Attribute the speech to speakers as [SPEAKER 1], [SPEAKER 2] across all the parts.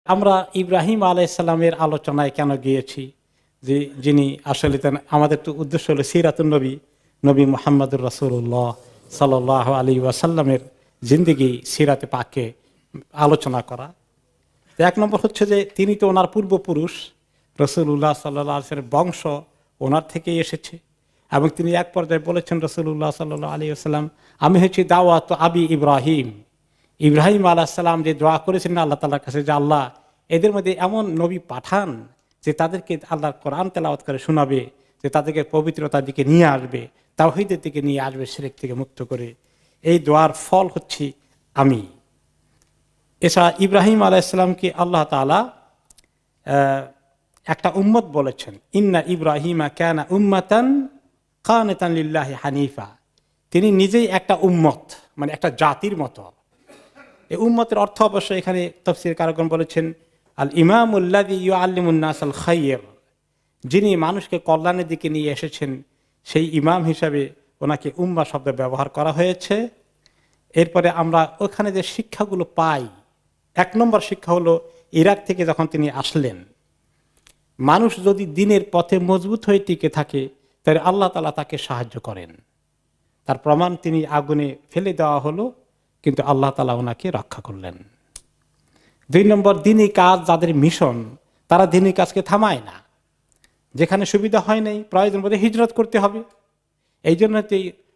[SPEAKER 1] আমরা ইব্রাহিম আলাইসাল্লামের আলোচনায় কেন গিয়েছি, যে যিনি আসলে আমাদের তো উদ্দেশ্য হলো সিরাতুন নবী, নবী মুহাম্মদুর রাসূলুল্লাহ সাল্লাল্লাহু আলাইহি ওয়াসাল্লামের জিন্দেগি সিরাতে পাকে আলোচনা করা। এক নম্বর হচ্ছে যে তিনি তো ওনার পূর্বপুরুষ, রাসূলুল্লাহ সাল্লাল্লাহু আলাইহি ওয়াসাল্লামের বংশ ওনার থেকেই এসেছে। এবং তিনি এক পর্যায়ে বলেছেন রাসূলুল্লাহ সাল্লাল্লাহু আলাইহি ওয়াসাল্লাম, আমি হচ্ছি দাওয়াত আবি ইব্রাহিম। ইব্রাহিম আলাইহিস সালাম যে দোয়া করেছিলেন আল্লাহ তাআলার কাছে যে আল্লাহ এদের মধ্যে এমন নবী পাঠান যে তাদেরকে আল্লাহর কোরআন তেলাওয়াত করে শোনাবে, যে তাদেরকে পবিত্রতার দিকে নিয়ে আসবে, তাওহীদের দিকে নিয়ে আসবে, শিরক থেকে মুক্ত করে। এই দোয়ার ফল হচ্ছে আমি। এছাড়া ইব্রাহিম আলাইহিস সালামকে আল্লাহ তাআলা একটা উম্মত বলেছেন, ইন্না ইব্রাহিমা কানা উম্মাতান কানিতান লিল্লাহি হানিফা। তিনি নিজেই একটা উম্মত, মানে একটা জাতির মতো। এই উম্মতের অর্থ অবশ্য এখানে তাফসীর কারকগণ বলেছেন আল ইমামুল্লাযী ইউআল্লিমুন নাস আল খায়র, যিনি মানুষকে কল্যাণের দিকে নিয়ে এসেছেন, সেই ইমাম হিসাবে ওনাকে উম্মাহ শব্দ ব্যবহার করা হয়েছে। এরপরে আমরা ওখানে যে শিক্ষাগুলো পাই, এক নম্বর শিক্ষা হলো ইরাক থেকে যখন তিনি আসলেন, মানুষ যদি দিনের পথে মজবুত হয়ে টিকে থাকে তাহলে আল্লাহ তাআলা তাকে সাহায্য করেন। তার প্রমাণ তিনি আগুনে ফেলে দেওয়া হলো, কিন্তু আল্লাহ তাআলা ওনাকে রক্ষা করলেন। দুই নম্বর, দ্বীনি কাজ যাদের মিশন, তারা দ্বীনি কাজকে থামায় না। যেখানে সুবিধা হয় নাই, প্রয়োজন বোধে হিজরত করতে হবে। এই জন্য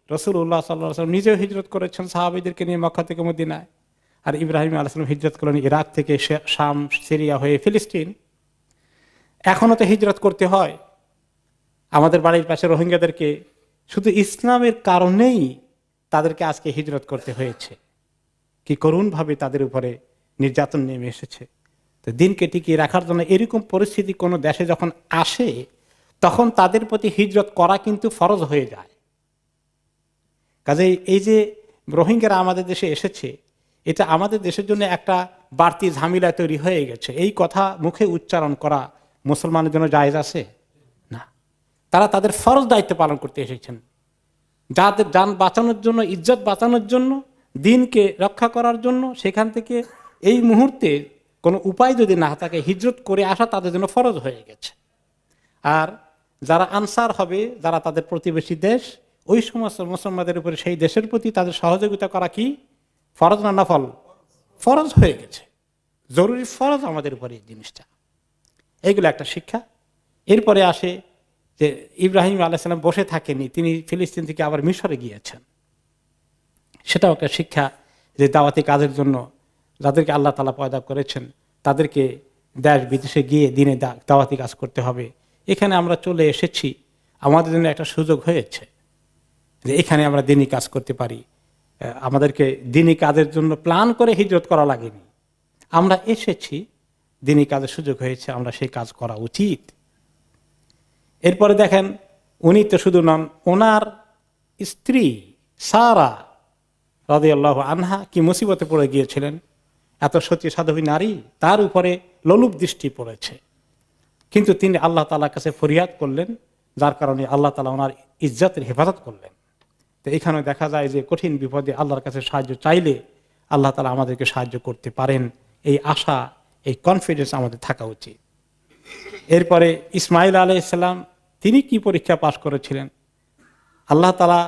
[SPEAKER 1] রাসূলুল্লাহ সাল্লাল্লাহু আলাইহি ওয়াসাল্লাম নিজেও হিজরত করেছেন সাহাবীদেরকে নিয়ে মক্কা থেকে মদিনায়। আর ইব্রাহিম আলাইহিস সালাম হিজরত করলেন ইরাক থেকে শাম, সিরিয়া হয়ে ফিলিস্তিন। এখনও তো হিজরত করতে হয়। আমাদের বাড়ির পাশে রোহিঙ্গাদেরকে শুধু ইসলামের কারণেই তাদেরকে আজকে হিজরত করতে হয়েছে। কি করুণভাবে তাদের উপরে নির্যাতন নেমে এসেছে। তো দিনকে টিকিয়ে রাখার জন্য এরকম পরিস্থিতি কোনো দেশে যখন আসে, তখন তাদের প্রতি হিজরত করা কিন্তু ফরজ হয়ে যায়। কাজেই এই যে রোহিঙ্গারা আমাদের দেশে এসেছে, এটা আমাদের দেশের জন্য একটা বাড়তি ঝামেলা তৈরি হয়ে গেছে। এই কথা মুখে উচ্চারণ করা মুসলমানের জন্য জায়েজ আছে না। তারা তাদের ফরজ দায়িত্ব পালন করতে এসেছেন, যাদের জান বাঁচানোর জন্য, ইজ্জত বাঁচানোর জন্য, দিনকে রক্ষা করার জন্য। সেখান থেকে এই মুহূর্তে কোনো উপায় যদি না থাকে, হিজরত করে আসা তাদের জন্য ফরজ হয়ে গেছে। আর যারা আনসার হবে, যারা তাদের প্রতিবেশী দেশ, ওই সমস্ত মুসলমানদের উপরে সেই দেশের প্রতি তাদের সহযোগিতা করা কি ফরজ না নফল? ফরজ হয়ে গেছে, জরুরি ফরজ আমাদের উপরে এই জিনিসটা। এইগুলো একটা শিক্ষা। এরপরে আসে যে ইব্রাহিম আলাইহিস সালাম বসে থাকেনি, তিনি ফিলিস্তিন থেকে আবার মিশরে গিয়েছেন। সেটাও একটা শিক্ষা যে দাওয়াতি কাজের জন্য যাদেরকে আল্লাহ তাআলা পয়দা করেছেন তাদেরকে দেশ বিদেশে গিয়ে দিনে দাওয়াতি কাজ করতে হবে। এখানে আমরা চলে এসেছি, আমাদের জন্য একটা সুযোগ হয়েছে যে এখানে আমরা দিনী কাজ করতে পারি। আমাদেরকে দিনী কাজের জন্য প্ল্যান করে হিজরত করা লাগেনি, আমরা এসেছি, দিনী কাজের সুযোগ হয়েছে, আমরা সেই কাজ করা উচিত। এরপরে দেখেন, উনি তো শুধু নন, ওনার স্ত্রী সারা রাদিয়াল্লাহু আনহা কি মুসিবতে পড়ে গিয়েছিলেন। এত সতী সাধবী নারী, তার উপরে লোলুপ দৃষ্টি পড়েছে, কিন্তু তিনি আল্লাহ তাআলার কাছে ফরিয়াদ করলেন, যার কারণে আল্লাহ তাআলা ওনার ইজ্জতের হেফাজত করলেন। তো এখানে দেখা যায় যে কঠিন বিপদে আল্লাহর কাছে সাহায্য চাইলে আল্লাহ তাআলা আমাদেরকে সাহায্য করতে পারেন, এই আশা, এই কনফিডেন্স আমাদের থাকা উচিত। এরপরে ইসমাইল আলাইহিস সালাম, তিনি কি পরীক্ষা পাশ করেছিলেন। আল্লাহ তাআলা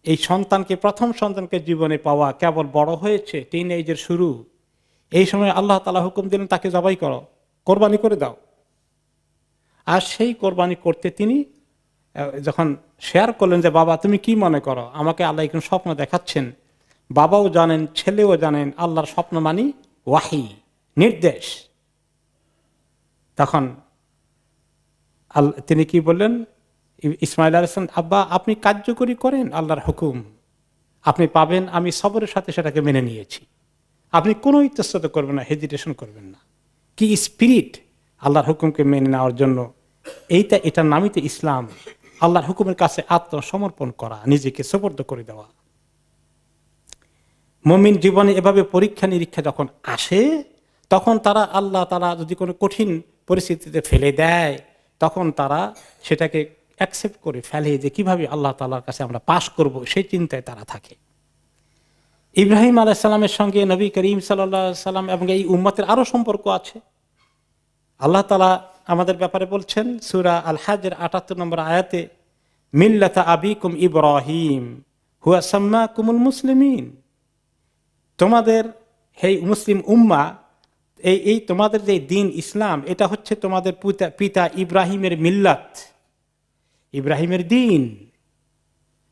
[SPEAKER 1] এই সন্তানকে, প্রথম সন্তানকে জীবনে পাওয়া কেবল বড় হয়েছে, টিনএজের শুরু, এই সময় আল্লাহ তাআলা হুকুম দিলেন তাকে জবাই করো, কোরবানি করে দাও। আর সেই কোরবানি করতে তিনি যখন শেয়ার করলেন যে বাবা তুমি কি মনে করো, আমাকে আল্লাহ একটু স্বপ্ন দেখাচ্ছেন, বাবাও জানেন ছেলেও জানেন আল্লাহর স্বপ্ন মানি ওয়াহি, নির্দেশ। তখন তিনি কি বললেন, ইসমাইল আলাইহিস সালাম, আব্বা আপনি কার্যকরী করেন আল্লাহর হুকুম, আপনি পাবেন, আমি সবরের সাথে সেটাকে মেনে নিয়েছি। আপনি কোনো ইতস্তত করবেন না, হেজিটেশন করবেন না। কি স্পিরিট আল্লাহর হুকুমকে মেনে নেওয়ার জন্য, এটার নামই তো ইসলাম। আল্লাহর হুকুমের কাছে আত্মসমর্পণ করা, নিজেকে সুপর্দ করে দেওয়া। মুমিন জীবনে এভাবে পরীক্ষা নিরীক্ষা যখন আসে, তখন তারা আল্লাহ তাআলা যদি কোনো কঠিন পরিস্থিতিতে ফেলে দেয়, তখন তারা সেটাকে অ্যাকসেপ্ট করে ফেলে, যে কিভাবে আল্লাহ তাআলার কাছে আমরা পাশ করব, সেই চিন্তায় তারা থাকে। ইব্রাহিম আলাইহিসসালামের সঙ্গে নবী করিম সাল্লাল্লাহু আলাইহি সাল্লাম এবং এই উম্মতের আরো সম্পর্ক আছে। আল্লাহ তাআলা আমাদের ব্যাপারে বলছেন সূরা আল হজের ৭৮ নম্বর আয়াতে, মিল্লাতা আবিকুম ইব্রাহিম হুয়া সাম্মাকুমুল মুসলিমিন। তোমাদের এই মুসলিম উম্মাহ, এই তোমাদের যে দিন ইসলাম, এটা হচ্ছে তোমাদের পিতা ইব্রাহিমের মিল্লাত, ইব্রাহিমের দিন।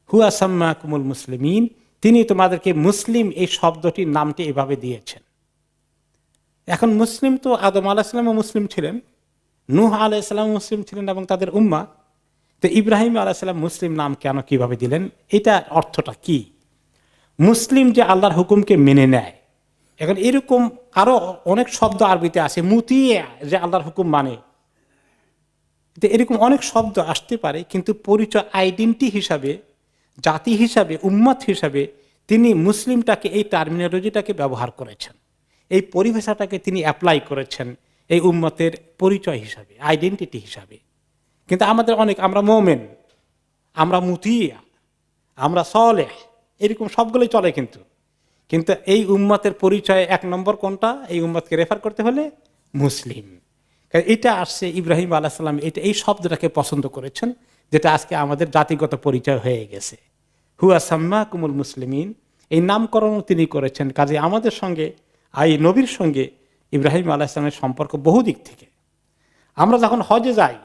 [SPEAKER 1] হুয়া সাম্মাকুমুল মুসলিমিন, তিনি তোমাদেরকে মুসলিম এই শব্দটির নামটি এভাবে দিয়েছেন। এখন মুসলিম তো আদম আলাইহিস সালামও মুসলিম ছিলেন, নূহ আলাইহিস সালাম মুসলিম ছিলেন এবং তাদের উম্মাহ। তো ইব্রাহিম আলাইহিস সালাম মুসলিম নাম কেন কিভাবে দিলেন, এটা অর্থটা কি? মুসলিম যে আল্লাহর হুকুমকে মেনে নেয়। এখন এরকম আরো অনেক শব্দ আরবিতে আছে, মুতিয়া যে আল্লাহর হুকুম মানে, এরকম অনেক শব্দ আসতে পারে, কিন্তু পরিচয় আইডেন্টি হিসাবে, জাতি হিসাবে, উম্মত হিসাবে তিনি মুসলিমটাকে, এই টার্মিনোলজিটাকে ব্যবহার করেছেন, এই পরিভাষাটাকে তিনি অ্যাপ্লাই করেছেন এই উম্মতের পরিচয় হিসাবে, আইডেন্টিটি হিসাবে। কিন্তু আমাদের অনেক, আমরা মোমেন, আমরা মুতিয়া, আমরা সলেহ, এরকম সবগুলোই চলে, কিন্তু কিন্তু এই উম্মতের পরিচয় এক নম্বর কোনটা? এই উম্মতকে রেফার করতে হলে মুসলিম। এটা আসছে ইব্রাহিম আলাইহিস সালাম, এটা এই শব্দটাকে পছন্দ করেছেন, যেটা আজকে আমাদের জাতিগত পরিচয় হয়ে গেছে। হুয়া সাম্মাকুমুল মুসলিমিন, এই নামকরণ তিনি করেছেন। কাজে আমাদের সঙ্গে, এই নবীর সঙ্গে ইব্রাহিম আলাইহিস সালামের সম্পর্ক বহু দিক থেকে। আমরা যখন হজে যাই,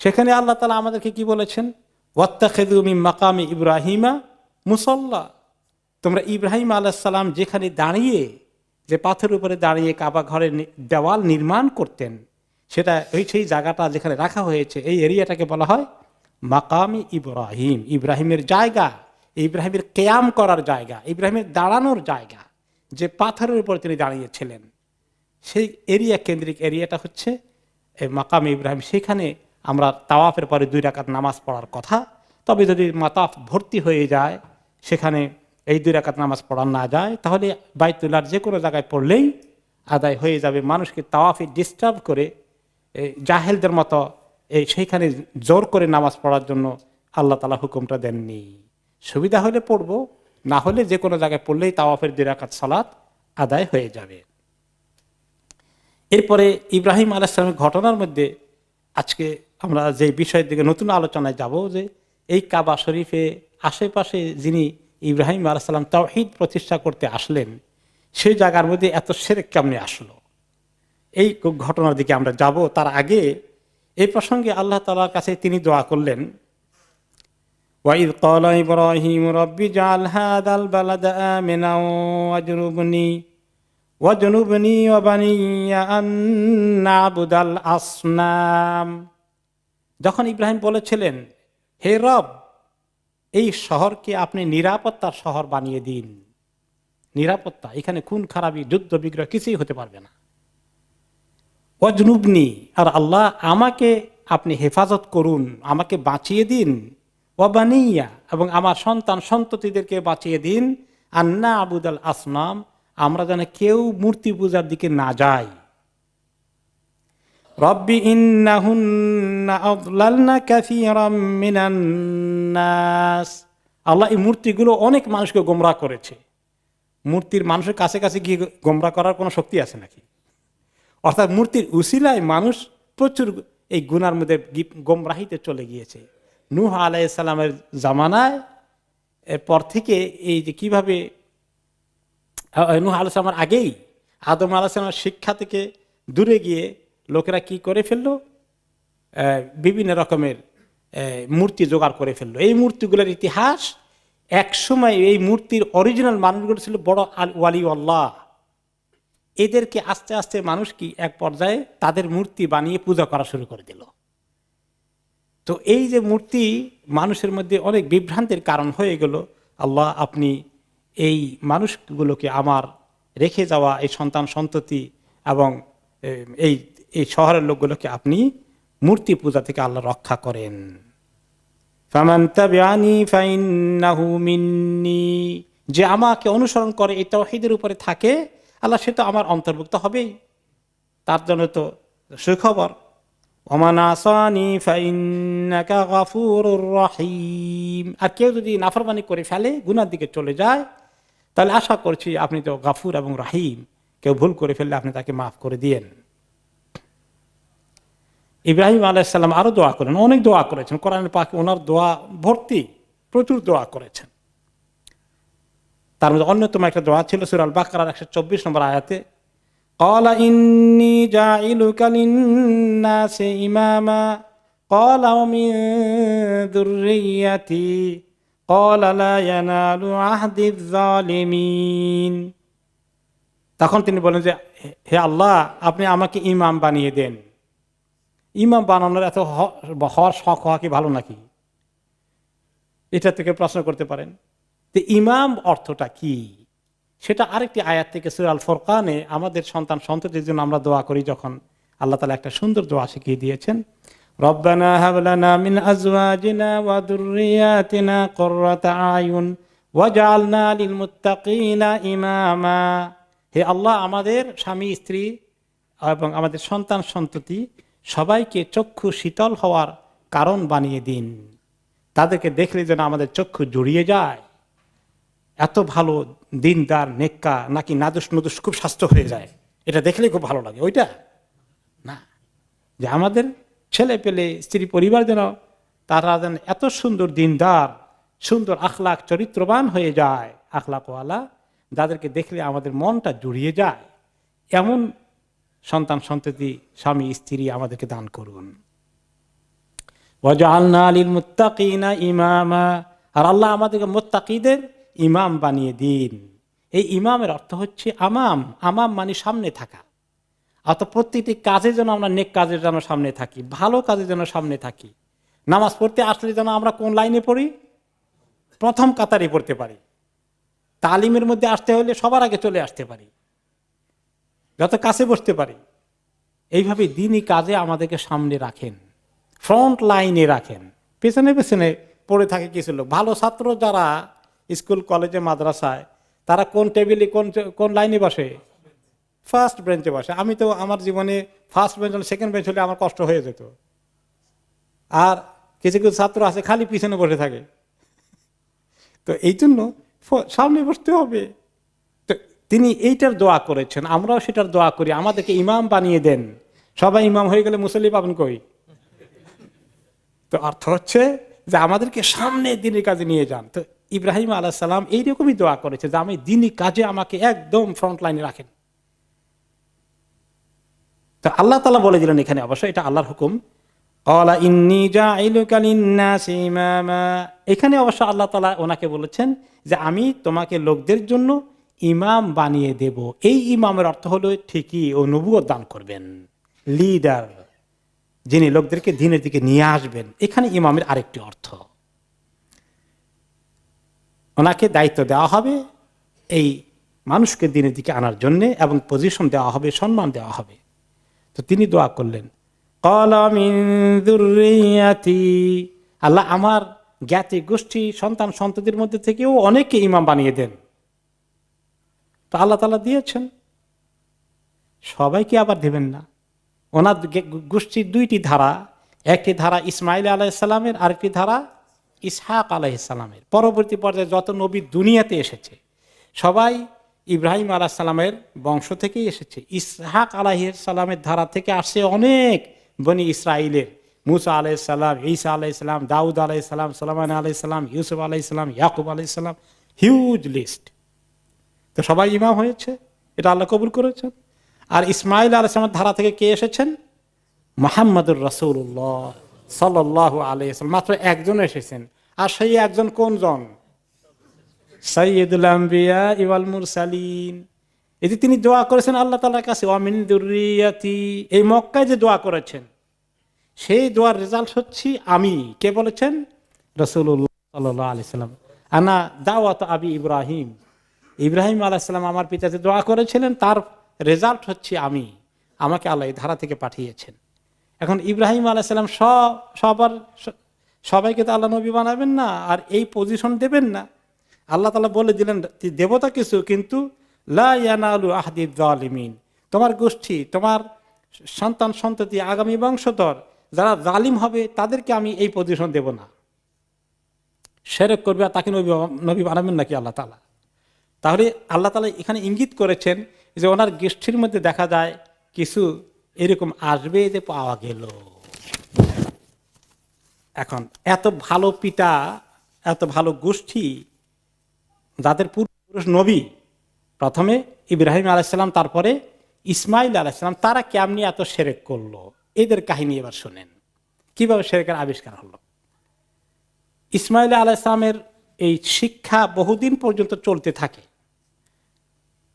[SPEAKER 1] সেখানে আল্লাহ তাআলা আমাদেরকে কি বলেছেন? ওয়াত্তাখিযু মিন মাকামি ইব্রাহিমা মুসাল্লা, তোমরা ইব্রাহিম আলাইহিস সালাম যেখানে দাঁড়িয়ে, যে পাথরের উপরে দাঁড়িয়ে কাবা ঘরের দেওয়াল নির্মাণ করতেন, সেটা সেই জায়গাটা যেখানে রাখা হয়েছে, এই এরিয়াটাকে বলা হয় মাকামি ইব্রাহিম, ইব্রাহিমের জায়গা, ইব্রাহিমের কেয়াম করার জায়গা, ইব্রাহিমের দাঁড়ানোর জায়গা, যে পাথরের উপর তিনি দাঁড়িয়েছিলেন, সেই এরিয়া কেন্দ্রিক এরিয়াটা হচ্ছে মাকামি ইব্রাহিম। সেখানে আমরা তাওয়াফের পরে 2 রাকাত নামাজ পড়ার কথা। তবে যদি মাতাফ ভর্তি হয়ে যায়, সেখানে এই 2 রাকাত নামাজ পড়া না যায়, তাহলে বাইতুল্লাহর যে কোনো জায়গায় পড়লেই আদায় হয়ে যাবে। মানুষকে তাওয়াফে ডিস্টার্ব করে জাহেলদের মতো সেইখানে জোর করে নামাজ পড়ার জন্য আল্লাহ তাআলা হুকুমটা দেননি। সুবিধা হলে পড়ব, না হলে যে কোনো জায়গায় পড়লেই তাওয়াফের 2 রাকাত সালাত আদায় হয়ে যাবে। এরপরে ইব্রাহিম আলাইহিস সালামের ঘটনার মধ্যে আজকে আমরা যে বিষয়ের দিকে নতুন আলোচনায় যাব, যে এই কাবা শরীফে আশেপাশে যিনি ইব্রাহিম আলাইহিস সালাম তাওহীদ প্রতিষ্ঠা করতে আসলেন, সেই জায়গার মধ্যে এত শিরক কেমনে আসলো, এই ঘটনার দিকে আমরা যাব। তার আগে এই প্রসঙ্গে আল্লাহ তাআলার কাছে তিনি দোয়া করলেন, ওয়াইদ ক্বালা ইব্রাহিম রাব্বি জাআল হাযাল বালাদা আমিনা ওয়াজনুবনি ওয়া বানিয়া আন না'বুদাল আসনাম। যখন ইব্রাহিম বলেছিলেন, হে রব, এই শহরকে আপনি নিরাপত্তার শহর বানিয়ে দিন। নিরাপত্তা, এখানে খুন খারাপি, যুদ্ধ বিগ্রহ কিছুই হতে পারবে না। ওয়াজনুবনি, আর আল্লাহ আমাকে আপনি হেফাজত করুন, আমাকে বাঁচিয়ে দিন। ওয়া বানিয়া, এবং আমার সন্তান সন্ততিদেরকে বাঁচিয়ে দিন। আন না'বুদাল আসনাম, আমরা যেন কেউ মূর্তি পূজার দিকে না যাই। রব্বি ইন্নাহুন্না আযলালনা কাসীরাম মিনান নাস, আল্লাহ এই মূর্তিগুলো অনেক মানুষকে গোমরাহ করেছে। মূর্তির মানুষের কাছে কাছে গিয়ে গোমরাহ করার কোনো শক্তি আছে নাকি? অর্থাৎ মূর্তির উসিলায় মানুষ প্রচুর এই গুনার মধ্যে গোমরাহিতে চলে গিয়েছে। নূহ আলাইহিস সালামের জামানায় পর থেকে এই যে কিভাবে নূহ আলাইহিস সালামের আগেই আদম আলাইহিস সালামের শিক্ষা থেকে দূরে গিয়ে লোকেরা কি করে ফেললো, বিভিন্ন রকমের মূর্তি জোগাড় করে ফেললো। এই মূর্তিগুলোর ইতিহাস, একসময় এই মূর্তির অরিজিনাল মানুষগুলো ছিল বড় ওয়ালি আল্লাহ। এদেরকে আস্তে আস্তে মানুষ কি এক পর্যায়ে তাদের মূর্তি বানিয়ে পূজা করা শুরু করে দিল। তো এই যে মূর্তি মানুষের মধ্যে অনেক বিভ্রান্তির কারণ হয়ে গেল। আল্লাহ, আপনি এই মানুষগুলোকে, আমার রেখে যাওয়া এই সন্তান সন্ততি এবং এই শহরের লোকগুলোকে আপনি মূর্তি পূজা থেকে আল্লাহ রক্ষা করেন। ফামান তাবিআনি ফাইন্নাহু মিন্নি, যে আমাকে অনুসরণ করে, এই তাওহীদের উপরে থাকে, আল্লাহ সে তো আমার অন্তর্ভুক্ত হবেই, তার জন্য তো সুখবর। ওমান আসানি ফাইন্নাকা গাফুরুর রহিম, আর কেউ যদি নাফরমানি করে ফেলে, গুনার দিকে চলে যায়, তাহলে আশা করছি আপনি তো গাফুর এবং রাহিম, কেউ ভুল করে ফেললে আপনি তাকে মাফ করে দিয়েন। ইব্রাহিম আলাইহিস সালাম আরো দোয়া করেন, অনেক দোয়া করেছেন, কোরআনে পাকে ওনার দোয়া ভর্তি, প্রচুর দোয়া করেছেন। তার মধ্যে অন্যতম একটা দোয়া ছিল সূরা আল বাকারার 124 নম্বর আয়াতে, ক্বালা ইন্নী জাইলুকা লিন-নাসি ইমামা ক্বালা ওয়া মিন যুররিয়্যাতি ক্বালা লা ইয়ানালু আহদিয যালিমিন। তখন তিনি বলেন যে হে আল্লাহ, আপনি আমাকে ইমাম বানিয়ে দেন। ইমাম বানানোর এত হওয়ার শখ হওয়া কি ভালো নাকি? এটা থেকে প্রশ্ন করতে পারেন যে ইমাম অর্থটা কি, সেটা আরেকটি আয়াত থেকে সূরা আল ফুরকানে আমাদের সন্তান সন্ততির জন্য আমরা দোয়া করি, যখন আল্লাহ তাআলা একটা সুন্দর দোয়া শিখিয়ে দিয়েছেন, রব্বানা হাব লানা মিন আজওয়াজিনা ওয়া যুররিয়াতিনা কুররাতা আয়ুন ওয়াজআলনা লিল মুত্তাকিনা ইমামা। হে আল্লাহ, আমাদের স্বামী স্ত্রী এবং আমাদের সন্তান সন্ততি সবাইকে চক্ষু শীতল হওয়ার কারণ বানিয়ে দিন, তাদেরকে দেখলে যেন আমাদের চক্ষু জুড়িয়ে যায়। এত ভালো দিনদার নেককা নাকি নাদুস নুদুস খুব স্বাস্থ্য হয়ে যায়, এটা দেখলেই খুব ভালো লাগে, ওইটা না, যে আমাদের ছেলে পেলে স্ত্রী পরিবার যেন তারা যেন এত সুন্দর দিনদার, সুন্দর আখলাক চরিত্রবান হয়ে যায়, আখলাকওয়ালা, যাদেরকে দেখলে আমাদের মনটা জুড়িয়ে যায়, এমন সন্তান সন্ততি স্বামী স্ত্রী আমাদেরকে দান করুন। ওয়াজআলনা লিল মুত্তাকিনা ইমামা, আর আল্লাহ আমাদেরকে মুত্তাকিদের ইমাম বানিয়ে দিন। এই ইমামের অর্থ হচ্ছে আমাম, আমাম মানে সামনে থাকা, অর্থাৎ প্রত্যেকটি কাজে যেন আমরা নেক কাজের যেন সামনে থাকি, ভালো কাজের যেন সামনে থাকি। নামাজ পড়তে আসলে যেন আমরা কোন লাইনে পড়ি, প্রথম কাতারে পড়তে পারি। তালিমের মধ্যে আসতে হলে সবার আগে চলে আসতে পারি, যত কাছে বসতে পারি। এইভাবে দ্বীনি কাজে আমাদেরকে সামনে রাখেন, ফ্রন্ট লাইনে রাখেন, পেছনে পেছনে পড়ে থাকে কিছু লোক। ভালো ছাত্র যারা স্কুল কলেজে মাদ্রাসায়, তারা কোন টেবিলে কোন লাইনে বসে, ফার্স্ট বেঞ্চে বসে। আমি তো আমার জীবনে ফার্স্ট বেঞ্চ হলে, সেকেন্ড বেঞ্চ হলে আমার কষ্ট হয়ে যেত। আর কিছু কিছু ছাত্র আছে খালি পিছনে বসে থাকে। তো এই জন্য সামনে বসতে হবে। তো তিনি এইটার দোয়া করেছেন, আমরাও সেটার দোয়া করি, আমাদেরকে ইমাম বানিয়ে দেন। সবাই ইমাম হয়ে গেলে মুসল্লি পাবেন কই? তো অর্থ হচ্ছে যে আমাদেরকে সামনে দ্বীনের কাজে নিয়ে যান। তো ইব্রাহিম আলাইহিস সালাম এইরকমই দোয়া করেছে যে আমি দ্বীনি কাজে আমাকে একদম ফ্রন্ট লাইনে রাখেন। তো আল্লাহ তাআলা বলে দিলেন এখানে, অবশ্যই এটা আল্লাহর হুকুম, ক্বালা ইন্নী জাইলুকা লিন-নাসি ইমামা। এখানে অবশ্য আল্লাহ তাআলা ওনাকে বলেছেন যে আমি তোমাকে লোকদের জন্য ইমাম বানিয়ে দেব। এই ইমামের অর্থ হলো ঠিকই ও নবুয়ত দান করবেন, লিডার, যিনি লোকদেরকে দ্বীনের দিকে নিয়ে আসবেন। এখানে ইমামের আরেকটি অর্থ, ওনাকে দায়িত্ব দেওয়া হবে এই মানুষকে দ্বীনের দিকে আনার জন্য, এবং পজিশন দেওয়া হবে, সম্মান দেওয়া হবে। তো তিনি দোয়া করলেন, ক্বালা মিন যুররিয়্যাতি, আল্লাহ আমার জ্ঞাতি গোষ্ঠী সন্তান সন্ততির মধ্যে থেকেও অনেককে ইমাম বানিয়ে দেন। তো আল্লাহ তাআলা দিয়েছেন, সবাইকে আবার দেবেন না। ওনার গোষ্ঠীর দুইটি ধারা, একটি ধারা ইসমাইল আলাইহিস সালামের, আরেকটি ধারা ইসহাক আলাইহিস সালামের। পরবর্তী পর্যায়ে যত নবী দুনিয়াতে এসেছে সবাই ইব্রাহিম আলাইহিস সালামের বংশ থেকেই এসেছে। ইসহাক আলাইহিস সালামের ধারা থেকে আসছে অনেক বনি ইসরাইলের, মুসা আলাইহিস সালাম, ঈসা আলাইহিস সালাম, দাউদ আলাইহিস সালাম, সুলাইমান আলাইহিস সালাম, ইউসুফ আলাইহিস সালাম, ইয়াকুব আলাইহিস সালাম, হিউজ লিস্ট। তো সবাই ইমাম হয়েছে, এটা আল্লাহ কবুল করেছেন। আর ইসমাইল আলাইহিস সালামের ধারা থেকে কে এসেছেন? মুহাম্মদুর রাসূলুল্লাহ সাল্লাল্লাহু আলাইহি ওয়াসাল্লাম, মাত্র একজন এসেছেন। আর সেই একজন কোনজন? সাইয়্যিদুল আম্বিয়া ওয়াল মুরসালিন। এই যে তিনি দোয়া করেছেন আল্লাহ তাআলার কাছে, ওয়া মিন যুররিয়্যাতি, এই মক্কায় যে দোয়া করেছেন, সেই দোয়ার রেজাল্ট হচ্ছে আমি। কে বলেছেন? রাসূলুল্লাহ সাল্লাল্লাহু আলাইহি ওয়াসাল্লাম। আনা দাওয়াত আবি ইব্রাহিম, ইব্রাহিম আলাইহিস সালাম আমার পিতা যে দোয়া করেছিলেন তার রেজাল্ট হচ্ছে আমি, আমাকে আল্লাহ এই ধারা থেকে পাঠিয়েছেন। এখন ইব্রাহিম আলাইহিস সালাম সবাইকে তো আল্লাহ নবী বানাবেন না, আর এই পজিশন দেবেন না। আল্লাহ তাআলা বলে দিলেন দেবতা কিছু, কিন্তু লা ইয়ানালু আহদিয যালিমিন, তোমার গোষ্ঠী, তোমার সন্তান সন্ততি, আগামী বংশধর যারা জালিম হবে তাদেরকে আমি এই পজিশন দেব না। শিরক করবে আর তাকে নবী বানাবেন নাকি আল্লাহ তাআলা? তাহলে আল্লাহ তাআলা এখানে ইঙ্গিত করেছেন যে ওনার গোষ্ঠীর মধ্যে দেখা যায় কিছু এরকম আসবে যে পাওয়া গেল। এখন এত ভালো পিতা, এত ভালো গোষ্ঠী, যাদের পূর্বপুরুষ নবী, প্রথমে ইব্রাহিম আলাইহিসসালাম, তারপরে ইসমাইল আলাইহিসসালাম, তারা কেমনি এত শিরক করলো, এদের কাহিনী এবার শুনেন কিভাবে শিরকের আবিষ্কার হলো। ইসমাইল আলাইহিসসালামের এই শিক্ষা বহুদিন পর্যন্ত চলতে থাকে,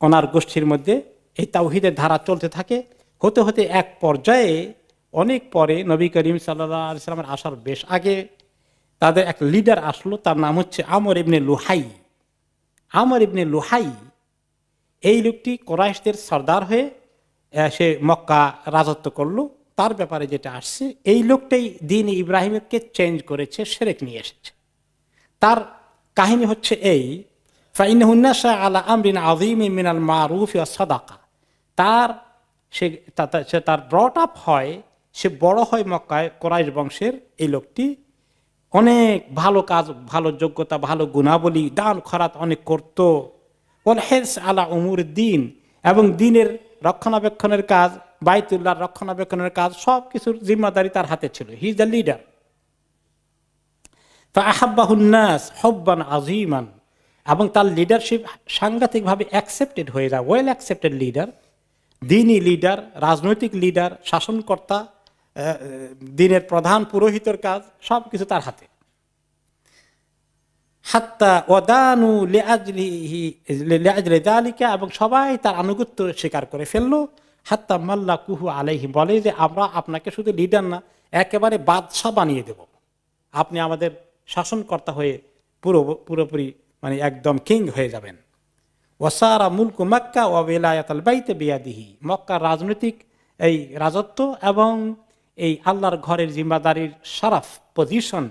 [SPEAKER 1] ওনার গোষ্ঠীর মধ্যে এই তাওহীদের ধারা চলতে থাকে। হতে হতে এক পর্যায়ে অনেক পরে নবী করিম সাল্লাল্লাহু আলাইহি ওয়াসাল্লামের আসার বেশ আগে তাদের এক লিডার আসলো, তার নাম হচ্ছে আমর ইবনে লুহাই। আমর ইবনে লুহাই এই লোকটি কুরাইশদের সর্দার হয়ে সে মক্কা রাজত্ব করলো। তার ব্যাপারে যেটা আসছে, এই লোকটাই দ্বীন ইব্রাহিমকে চেঞ্জ করেছে, শিরক নিয়ে এসেছে। তার কাহিনী হচ্ছে এই, ফাইন্নাহু নাশা আলা আমরিন আযীমিন মিনাল মারুফ ওয়া সাদাকা। তার ব্রট আপ হয়, সে বড় হয় মক্কায় কুরাইশ বংশের। এই লোকটি অনেক ভালো কাজ, ভালো যোগ্যতা, ভালো গুণাবলী, দান খরাত অনেক করত। ওয়াল হিরস আলা উমুর দ্বীন, এবং দ্বীনের রক্ষণাবেক্ষণের কাজ, বাইতুল্লাহর রক্ষণাবেক্ষণের কাজ, সব কিছুর জিম্মাদারি তার হাতে ছিল। He is the leader. ফাআহাব্বাহুন নাস হুব্বান আযীমান, এবং তার লিডারশিপ সাংঘাতিকভাবে অ্যাকসেপ্টেড হয়ে যায়, ওয়েল অ্যাকসেপ্টেড লিডার, দ্বীনি লিডার, রাজনৈতিক লিডার, শাসনকর্তা, দ্বীনের প্রধান পুরোহিতের কাজ সব কিছু তার হাতে। হাত্তা ওয়াদানু লিআজলি যালিকা, এবং সবাই তার আনুগত্য স্বীকার করে ফেললো। হাত্তা মাল্লাকুহু আলাইহি, বলে যে আমরা আপনাকে শুধু লিডার না, একেবারে বাদশাহ বানিয়ে দেব, আপনি আমাদের শাসনকর্তা হয়ে পুরোপুরি মানে একদম কিং হয়ে যাবেন। ওয়াসারা মুলকু মক্কা ওয়া ওয়ালায়াতুল বাইতি বিয়াদিহি, মক্কার রাজনৈতিক এই রাজত্ব এবং এই আল্লাহর ঘরের জিম্মাদারির শরফ, পজিশন,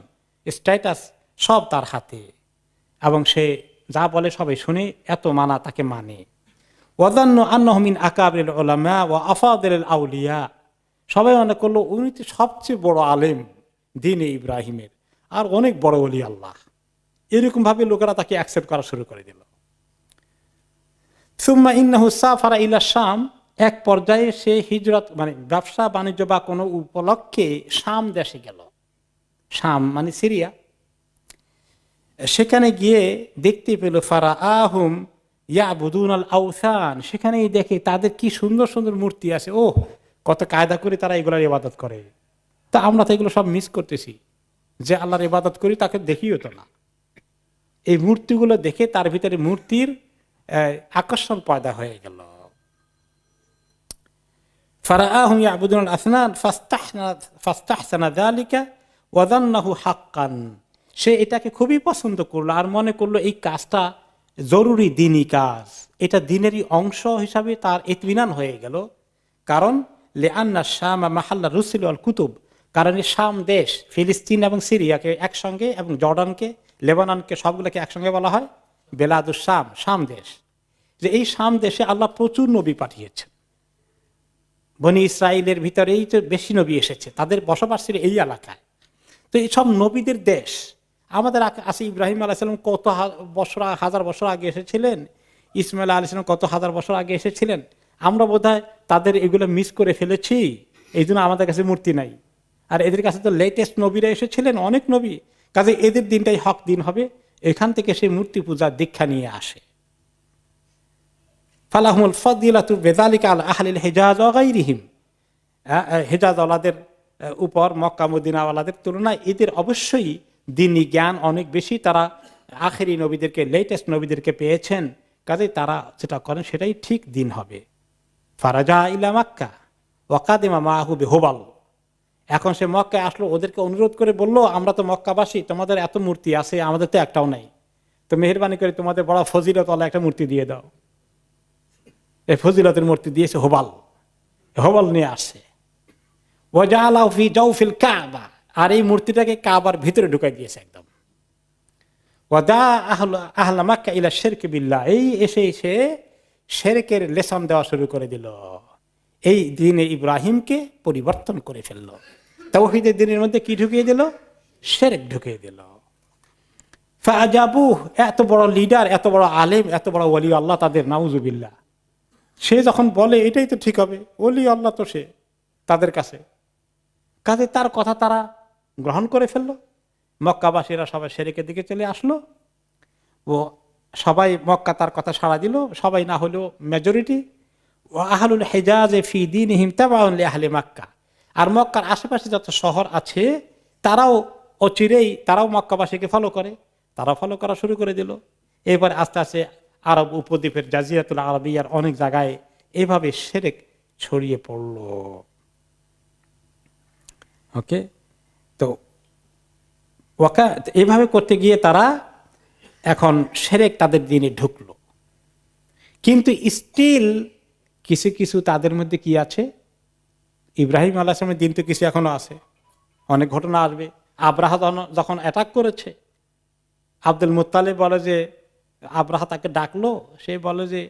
[SPEAKER 1] স্ট্যাটাস সব তার হাতে, এবং সে যা বলে সবাই শুনে, এত মানা তাকে মানে। ওয়াযান্নু আন্নাহু মিন আকাবিরিল উলামা ওয়া আফাদিলিল আউলিয়া, সবাই মনে করলো উনি তো সবচেয়ে বড় আলেম দ্বীনে ইব্রাহিমের, আর অনেক বড় ওলি আল্লাহ। এরকম ভাবে লোকেরা তাকে অ্যাকসেপ্ট করা শুরু করে দিল। সুম্মা ইন্নাহু সাফারা ইলা শাম, এক পর্যায়ে সে হিজরত মানে ব্যবসা বাণিজ্য বা কোনো উপলক্ষে শাম দেশে গেল। শাম মানে সিরিয়া। সেখানে গিয়ে দেখতে পেল ফারাআহুম ইয়াবুদুনাল আওসান, সেখানেই দেখে তাদের কি সুন্দর সুন্দর মূর্তি আছে। ও, কত কায়দা করে তারা এগুলোর ইবাদত করে। তা আমরা তো এগুলো সব মিস করতেছি, যে আল্লাহর ইবাদত করি তাকে দেখিও তো না। এই মূর্তিগুলো দেখে তার ভিতরে মূর্তির আকর্ষণ পয়দা হয়ে গেল। ফারাআহুম ইয়াবুদুনাল আসনাম ফাস্তাহসানা যালিকা ওয়া যান্নাহু হাক্কান, সে এটাকে খুবই পছন্দ করলো আর মনে করলো এই কাজটা জরুরি দ্বীনি কাজ, এটা দ্বীনেরই অংশ হিসাবে তার ইতমিনান হয়ে গেল। কারণ লিআন্না শাম মাহাল্লা রুসুল ওয়াল কুতুব, কারণ এই শাম দেশ ফিলিস্তিন এবং সিরিয়াকে একসঙ্গে, এবং জর্ডানকে, লেবাননকে, সবগুলোকে একসঙ্গে বলা হয় বেলাদুস শাম, শাম দেশ। যে এই শাম দেশে আল্লাহ প্রচুর নবী পাঠিয়েছেন। বনি ইসরায়েলের ভিতরেই তো বেশি নবী এসেছে, তাদের বসবাস ছিল এই এলাকায়। তো এই সব নবীদের দেশ। আমাদের আছে ইব্রাহিম আলাইহিস সালাম কত হাজার বছর আগে এসেছিলেন, ইসমাইল আলাইহিস সালাম কত হাজার বছর আগে এসেছিলেন। আমরা বোধহয় তাদের এগুলো মিস করে ফেলেছি, এই জন্য আমাদের কাছে মূর্তি নাই। আর এদের কাছে তো লেটেস্ট নবীরা এসেছিলেন, অনেক নবী, কাজে এদের দিনটাই হক দিন হবে। এখান থেকে সেই মূর্তি পূজার দীক্ষা নিয়ে আসে। ফালাহুমুল ফাদিলাতু বিযালিকা আলা আহলিল হিজাজ ওয়া গায়রিহিম, হিজাজ ওয়ালাদের উপর মক্কা মদিনা ওয়ালাদের তুলনায় এদের অবশ্যই দ্বীনি জ্ঞান অনেক বেশি। তারা আখেরি নবীদেরকে, লেটেস্ট নবীদেরকে পেয়েছেন, কাজে তারা যেটা করেন সেটাই ঠিক দিন হবে। ফারাজা ইলা মক্কা ওয়া কাদিমা মাআহু বিহুবাল, এখন সে মক্কায় আসলো, ওদেরকে অনুরোধ করে বলল, আমরা তো মক্কাবাসী, তোমাদের এত মূর্তি আছে, আমাদের তো একটাও নাই, তো মেহেরবানি করে তোমাদের বড় ফজিলতওয়ালা একটা মূর্তি দিয়ে দাও। এই ফজিলতের মূর্তি দিয়েছে হুবাল, হুবাল নিয়ে আসছে। ওয়াজাআলাহু ফি জাওফিল কাবা, আর এই মূর্তিটাকে কাবার ভিতরে ঢুকাই দিয়েছে একদম। ওয়াদা আহলা মক্কা ইলা শিরক বিল্লাহ, এই এসে সে শিরকের লেসন দেওয়া শুরু করে দিল, এই দ্বীনে ইব্রাহিমকে পরিবর্তন করে ফেললো। তাওহীদের দ্বীনের মধ্যে কি ঢুকিয়ে দিল? শিরক ঢুকিয়ে দিল। ফাজাবু, এত বড় লিডার, এত বড় আলেম, এত বড় ওলি আল্লাহ তাদের, নাউজুবিল্লাহ, সে যখন বলে এটাই তো ঠিক হবে, ওলি আল্লাহ তো সে তাদের কাছে, কাজে তার কথা তারা গ্রহণ করে ফেললো। মক্কাবাসীরা সবাই শিরকের দিকে চলে আসলো, ও সবাই মক্কা তার কথা সাড়া দিল, সবাই না হলেও মেজরিটি। ও আহলুল হিজাজে ফি দীনিহিম তাবাউন লিআহলি মক্কা, আর মক্কার আশেপাশে যত শহর আছে তারাও অচিরেই তারাও মক্কাবাসীকে ফলো করে, তারা ফলো করা শুরু করে দিল। এরপরে আস্তে আস্তে আরব উপদ্বীপের জাজিরাতুল আরবিয়ার অনেক জায়গায় এভাবে শিরক ছড়িয়ে পড়ল। ওকে, তো এভাবে করতে গিয়ে তারা এখন শিরক তাদের দিনে ঢুকলো। কিন্তু স্টিল কিছু কিছু তাদের মধ্যে কি আছে, ইব্রাহিম আলাইহিস সালামের দিন তো কিছু এখনো আছে, অনেক ঘটনা আসবে। আব্রাহা যখন অ্যাটাক করেছে, আব্দুল মুত্তালিব বলে যে, আব্রাহা তাকে ডাকলো, সে বলে যে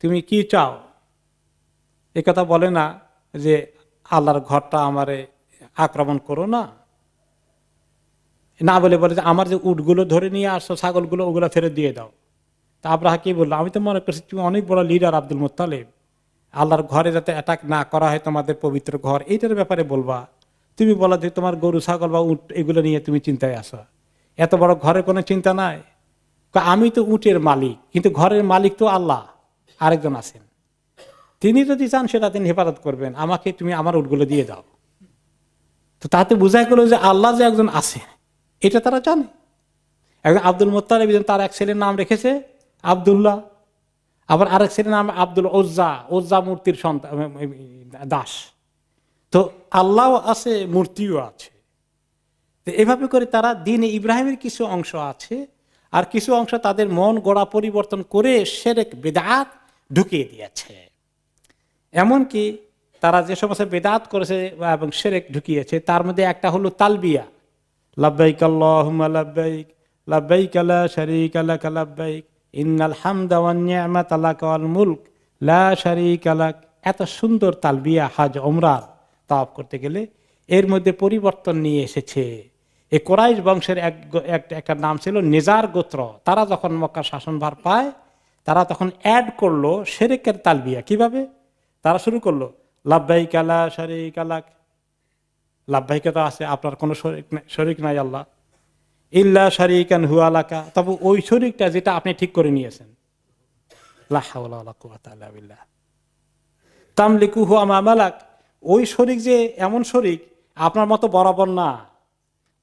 [SPEAKER 1] তুমি কি চাও, এ কথা বলে না যে আল্লাহর ঘরটা আমারে আক্রমণ করো না, না বলে বলে যে আমার যে উটগুলো ধরে নিয়ে আসছো, ছাগলগুলো, ওগুলো ফেরত দিয়ে দাও। তা আব্রাহা কি বললো, আমি তো মনে করছি তুমি অনেক বড় লিডার আব্দুল মুত্তালিব, আল্লাহর ঘরে যাতে অ্যাটাক না করা হয়, তোমাদের পবিত্র ঘর, এইটার ব্যাপারে বলবা। তুমি বলা যে তোমার গরু ছাগল বা উট এগুলো নিয়ে তুমি চিন্তায় আসো, এত বড় ঘরের কোনো চিন্তা নাই। আমি তো উটের মালিক, কিন্তু ঘরের মালিক তো আল্লাহ আরেকজন আছেন, তিনি যদি চান সেটা তিনি হেফাজত করবেন, আমাকে তুমি আমার উটগুলো দিয়ে দাও। তো তাতে বোঝাই গেল যে আল্লাহ যে একজন আছে এটা তারা জানে। একজন আব্দুল মুত্তালিব, তার এক ছেলের নাম রেখেছে আব্দুল্লাহ, আবার আরেক ছেলের নাম আব্দুল ওজ্জা, ওজ্জা মূর্তির সন্তান, দাস। তো আল্লাহ আছে, মূর্তিও আছে। তো এভাবে করে তারা দ্বীনে ইব্রাহিমের কিছু অংশ আছে, আর কিছু অংশ তাদের মন গড়া পরিবর্তন করে শিরক বিদআত ঢুকিয়ে দিয়েছে। এমনকি তারা যে সমস্ত বিদআত করেছে এবং শিরক ঢুকিয়েছে, তার মধ্যে একটা হলো তালবিয়া, লাব্বাইক আল্লাহুম্মা লাব্বাইক, লাব্বাইক লা শারীকা লাক লাব্বাইক, ইন্নাল হামদা ওয়ান নি'মাতা লাকা ওয়াল মুলক লা শারীকা লাক। এত সুন্দর তালবিয়া হজ ওমরার তাওয়াফ করতে গেলে এর মধ্যে পরিবর্তন নিয়ে এসেছে। এই কোরাইশ বংশের একটা নাম ছিল নিজার গোত্র, তারা যখন মক্কা শাসনভার পায়, তারা তখন অ্যাড করলো শিরকের তালবিয়া। কিভাবে? তারা শুরু করলো লাব্বাইক লা শারীকা লাক, লাব্বাইকে তো আছে, আপনার কোনো শরীক নাই আল্লাহ, ইল্লা শারীকান হুয়া লাকা, তবে ওই শরীকটা যেটা আপনি ঠিক করে নিয়েছেন, লা হাওলা ওয়ালা কুওয়াতা ইল্লা বিল্লাহ, তামলিকুহু আমা মালাক, ওই শরীক যে এমন শরীক আপনার মতো বরাবর না,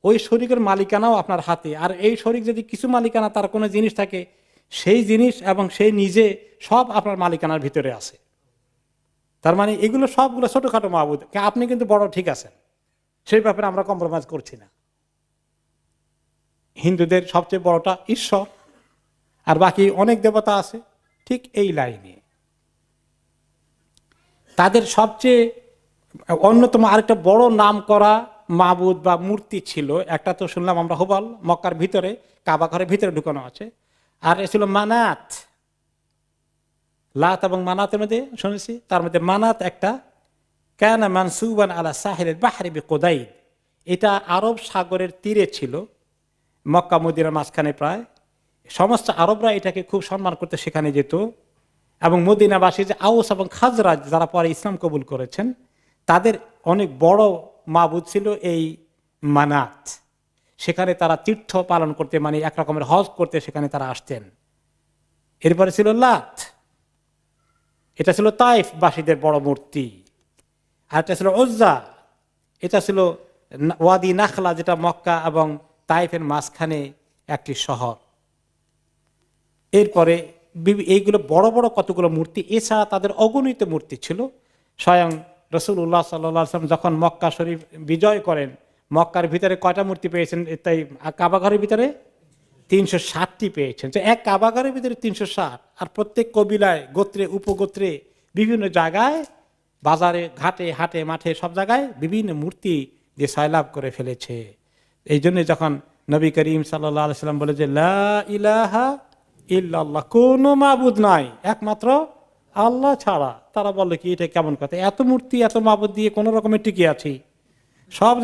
[SPEAKER 1] ওই শরীকের মালিকানাও আপনার হাতে। আর এই শরীক যদি কিছু মালিকানা তার কোনো জিনিস থাকে, সেই জিনিস এবং সেই নিজে সব আপনার মালিকানার ভিতরে আছে। তার মানে এগুলো সবগুলো ছোটখাটো মাবুদ, আপনি কিন্তু বড় ঠিক আছেন, সেই ব্যাপারে আমরা কম্প্রোমাইজ করছি না। হিন্দুদের সবচেয়ে বড়টা ঈশ্বর, আর বাকি অনেক দেবতা আছে ঠিক এই লাইনে। তাদের সবচেয়ে অন্যতম আরেকটা বড় নাম করা মাবুদ বা মূর্তি ছিল, একটা তো শুনলাম আমরা হুবল, মক্কার ভিতরে কাবা ঘরের ভিতরে ঢুকানো আছে, আর এ ছিল মানাত। লাত এবং মানাতের মধ্যে শুনেছি, তার মধ্যে মানাত একটা, কানা মানসুবান আলা সাহিলের বাহরি বিকুদাইদ, এটা আরব সাগরের তীরে ছিল, মক্কা মদিনার মাঝখানে প্রায়। সমস্ত আরবরা এটাকে খুব সম্মান করতে সেখানে যেত, এবং মদিনাবাসী যে আউস এবং খাজরাজ যারা পরে ইসলাম কবুল করেছেন, তাদের অনেক বড় মাবুদ ছিল এই মানাত। সেখানে তারা তীর্থ পালন করতে, মানে এক রকমের হজ করতে সেখানে তারা আসতেন। এরপরে ছিল লাত, এটা ছিল তাইফ বাসীদের বড় মূর্তি। আর এটা ছিল উজ্জা, এটা ছিল ওয়াদি নাখলা, যেটা মক্কা এবং তাইফের মাঝখানে একটি শহর। এরপরে এইগুলো বড় বড় কতগুলো মূর্তি, এছাড়া তাদের অগণিত মূর্তি ছিল। স্বয়ং রাসূলুল্লাহ সাল্লাল্লাহু আলাইহি ওয়াসাল্লাম যখন মক্কা শরীফ বিজয় করেন, মক্কার ভিতরে কয়টা মূর্তি পেয়েছেন? তাই কাবাঘরের ভিতরে 360টি পেয়েছেন। তো এক কাবাঘরের ভিতরে 360, আর প্রত্যেক কবিলায়, গোত্রে, উপগোত্রে, বিভিন্ন জায়গায়, বাজারে, ঘাটে, হাটে, মাঠে, সব জায়গায় বিভিন্ন মূর্তি দিয়ে সয়লাভ করে ফেলেছে। এই জন্য যখন নবী করিম সাল্লাল্লাহু আলাইহি ওয়াসাল্লাম বলে যে লা ইলাহা ইল্লাল্লাহ, কোনো মাবুদ নাই একমাত্র আল্লাহ ছাড়া, তারা বললো কি এটা কেমন কথা, এত মূর্তি এত মাবুদ দিয়ে কোন রকমের টিকে আছি, সব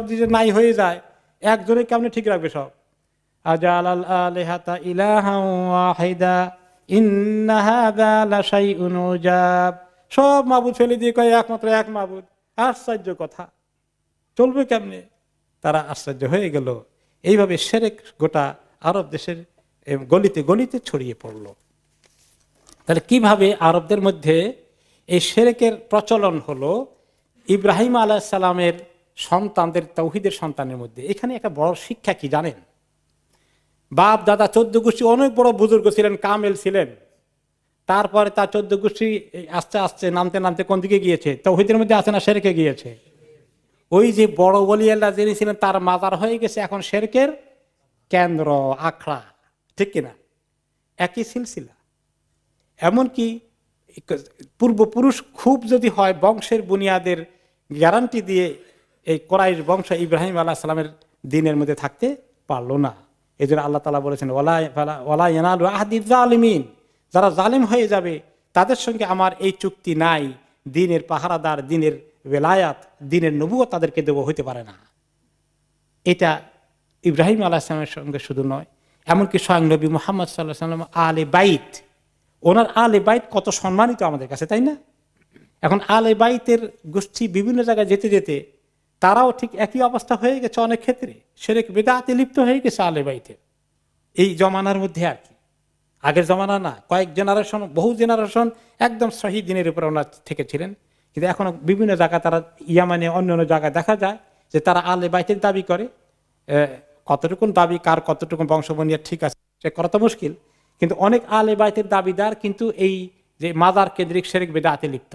[SPEAKER 1] জিনিস নাই হয়ে যায়, একজনে কেমনে ঠিক রাখবে সব? আজালাল আলিহাতা ইলাহান ওয়াহিদা ইন্না হাযা লাশাইউন উজাব। সব মাবুদ ফেলে দিয়ে কয় একমাত্র এক মাবুদ। আশ্চর্য কথা, চলবে কেমনে? তারা আশ্চর্য হয়ে গেল। এইভাবে শিরক গোটা আরব দেশের গলিতে গলিতে ছড়িয়ে পড়ল। তাহলে কিভাবে আরবদের মধ্যে এই শিরকের প্রচলন হলো? ইব্রাহিম আলাইহিস সালামের সন্তানদের, তাওহীদের সন্তানের মধ্যে। এখানে একটা বড় শিক্ষা কি জানেন? বাপ দাদা 14 গোষ্ঠী অনেক বড় বুজুর্গ ছিলেন, কামেল ছিলেন। তারপরে তার 14 গোষ্ঠী আস্তে আস্তে নামতে নামতে কোন দিকে গিয়েছে? তাওহীদের মধ্যে আছে না শিরকে গিয়েছে? ওই যে বড় ওলি আল্লাহ যিনি ছিলেন তার মাজার হয়ে গেছে এখন শিরকের কেন্দ্র, আখড়া। ঠিক কিনা? একই সিলসিলা। এমনকি পূর্বপুরুষ খুব যদি হয়, বংশের বুনিয়াদের গ্যারান্টি দিয়ে এই কোরাইশ বংশ ইব্রাহিম আলাইহিস সালামের দিনের মধ্যে থাকতে পারলো না। এই জন্য আল্লাহ তাআলা বলেছেন ওয়ালা ইয়ানালু আহদিয জালিমিন, যারা জালিম হয়ে যাবে তাদের সঙ্গে আমার এই চুক্তি নাই। দ্বীনের পাহারাদার, দ্বীনের ওয়ালায়াত, দ্বীনের নবুয়ত তাদেরকে দেব, হইতে পারে না। এটা ইব্রাহিম আলাইহিস সালামের সঙ্গে শুধু নয়, এমনকি স্বয়ং নবী মুহাম্মদ সাল্লাল্লাহু আলাইহি ওয়াসাল্লাম আলে বাইত, ওনার আলে বাইত কত সম্মানিত আমাদের কাছে, তাই না? এখন আলে বাইতের গোষ্ঠী বিভিন্ন জায়গায় যেতে যেতে তারাও ঠিক একই অবস্থা হয়ে গেছে। অনেক ক্ষেত্রে শিরক বিদআতে লিপ্ত হয়ে গেছে আলে বাইতের এই জমানার মধ্যে আর কি। আগের জমানা না, কয়েক জেনারেশন, বহু জেনারেশন একদম সহি দ্বীনের উপরে ওনার থেকে ছিলেন। কিন্তু এখন বিভিন্ন জায়গায় তারা, ইয়ামানে অন্য অন্য জায়গায় দেখা যায় যে তারা আলে বাইতের দাবি করে। কতটুকুন দাবি, কার কতটুকু বংশবনিয়া ঠিক আছে সে করা তো মুশকিল। কিন্তু অনেক আলে বাইতের দাবিদার কিন্তু এই যে মাজার কেন্দ্রিক শিরক বিদআতে লিপ্ত।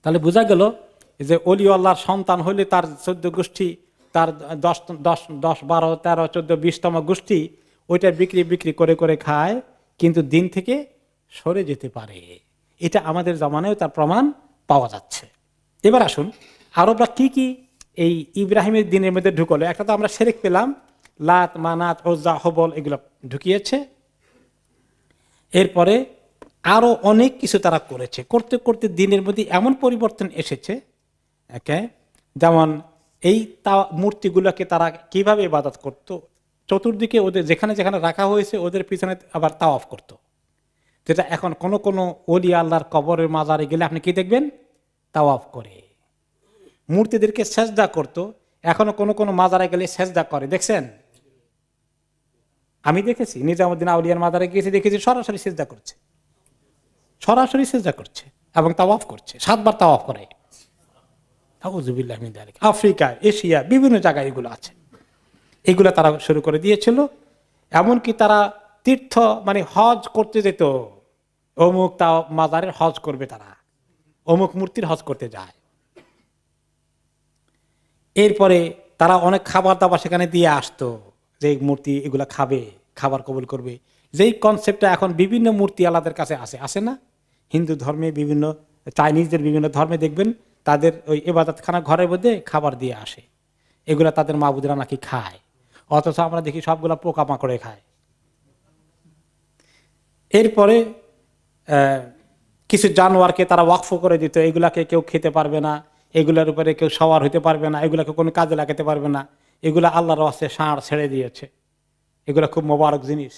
[SPEAKER 1] তাহলে বোঝা গেল যে ওলি আল্লাহর সন্তান হইলে তার 14 গোষ্ঠী, তার 10, 12, 13, 14, 20তম গোষ্ঠী ওইটা বিক্রি করে করে খায়, কিন্তু দিন থেকে সরে যেতে পারে। এটা আমাদের জামানায় তার প্রমাণ পাওয়া যাচ্ছে। এবার আসুন, আরবরা কি কি এই ইব্রাহিমের দিনের মধ্যে ঢুকলো। একটা তো আমরা শিরক পেলাম, লাত, মানাত, উজ্জা, হুবল এগুলো ঢুকিয়েছে। এরপরে আরো অনেক কিছু তারা করেছে। করতে করতে দিনের মধ্যে এমন পরিবর্তন এসেছে, যেমন এই মূর্তিগুলোকে তারা কিভাবে ইবাদত করত, চতুর্দিকে ওদের যেখানে যেখানে রাখা হয়েছে ওদের পিছনে আবার তাওয়াফ করত। যেটা এখন কোনো কোনো ওলি আল্লাহর কবরের মাজারে গেলে আপনি কি দেখবেন? তাওয়াফ করে। মূর্তিদেরকে সেজদা করত, এখনো কোনো কোনো মাজারে গেলে সেজদা করে। দেখছেন? আমি দেখেছি, নিজামুদ্দিন আউলিয়ার মাজারে গিয়েছি, দেখেছি সরাসরি সেজদা করছে, সরাসরি সেজদা করছে এবং তাওয়াফ করছে, 7 বার তাওয়াফ করে। আউযুবিল্লাহি মিন যালিক। আফ্রিকা, এশিয়া বিভিন্ন জায়গায় এগুলো আছে। এগুলো তারা শুরু করে দিয়েছিল। এমনকি তারা তীর্থ মানে হজ করতে যেত, অমুক তা মাজারের হজ করবে, তারা অমুক মূর্তির হজ করতে যায়। এরপরে তারা অনেক খাবার দাবার সেখানে দিয়ে আসতো, যে মূর্তি এগুলা খাবে, খাবার কবুল করবে। যেই কনসেপ্টটা এখন বিভিন্ন মূর্তি আলাদের কাছে আসে না? হিন্দু ধর্মে, বিভিন্ন চাইনিজদের বিভিন্ন ধর্মে দেখবেন তাদের ওই ইবাদতখানা ঘরের মধ্যে খাবার দিয়ে আসে, এগুলা তাদের মাবুদরা নাকি খায়। অথচ আমরা দেখি সবগুলা পোকামাকড়ে খায়। এরপরে কিছু জানোয়ারকে তারা ওয়াকফ করে দিত, এগুলাকে কেউ খেতে পারবে না, এগুলার উপরে কেউ সওয়ার হইতে পারবে না, এগুলাকে কোনো কাজে লাগাতে পারবে না, এগুলা আল্লাহর ওয়াস্তে ষাঁড় ছেড়ে দিয়েছে, এগুলা খুব মোবারক জিনিস।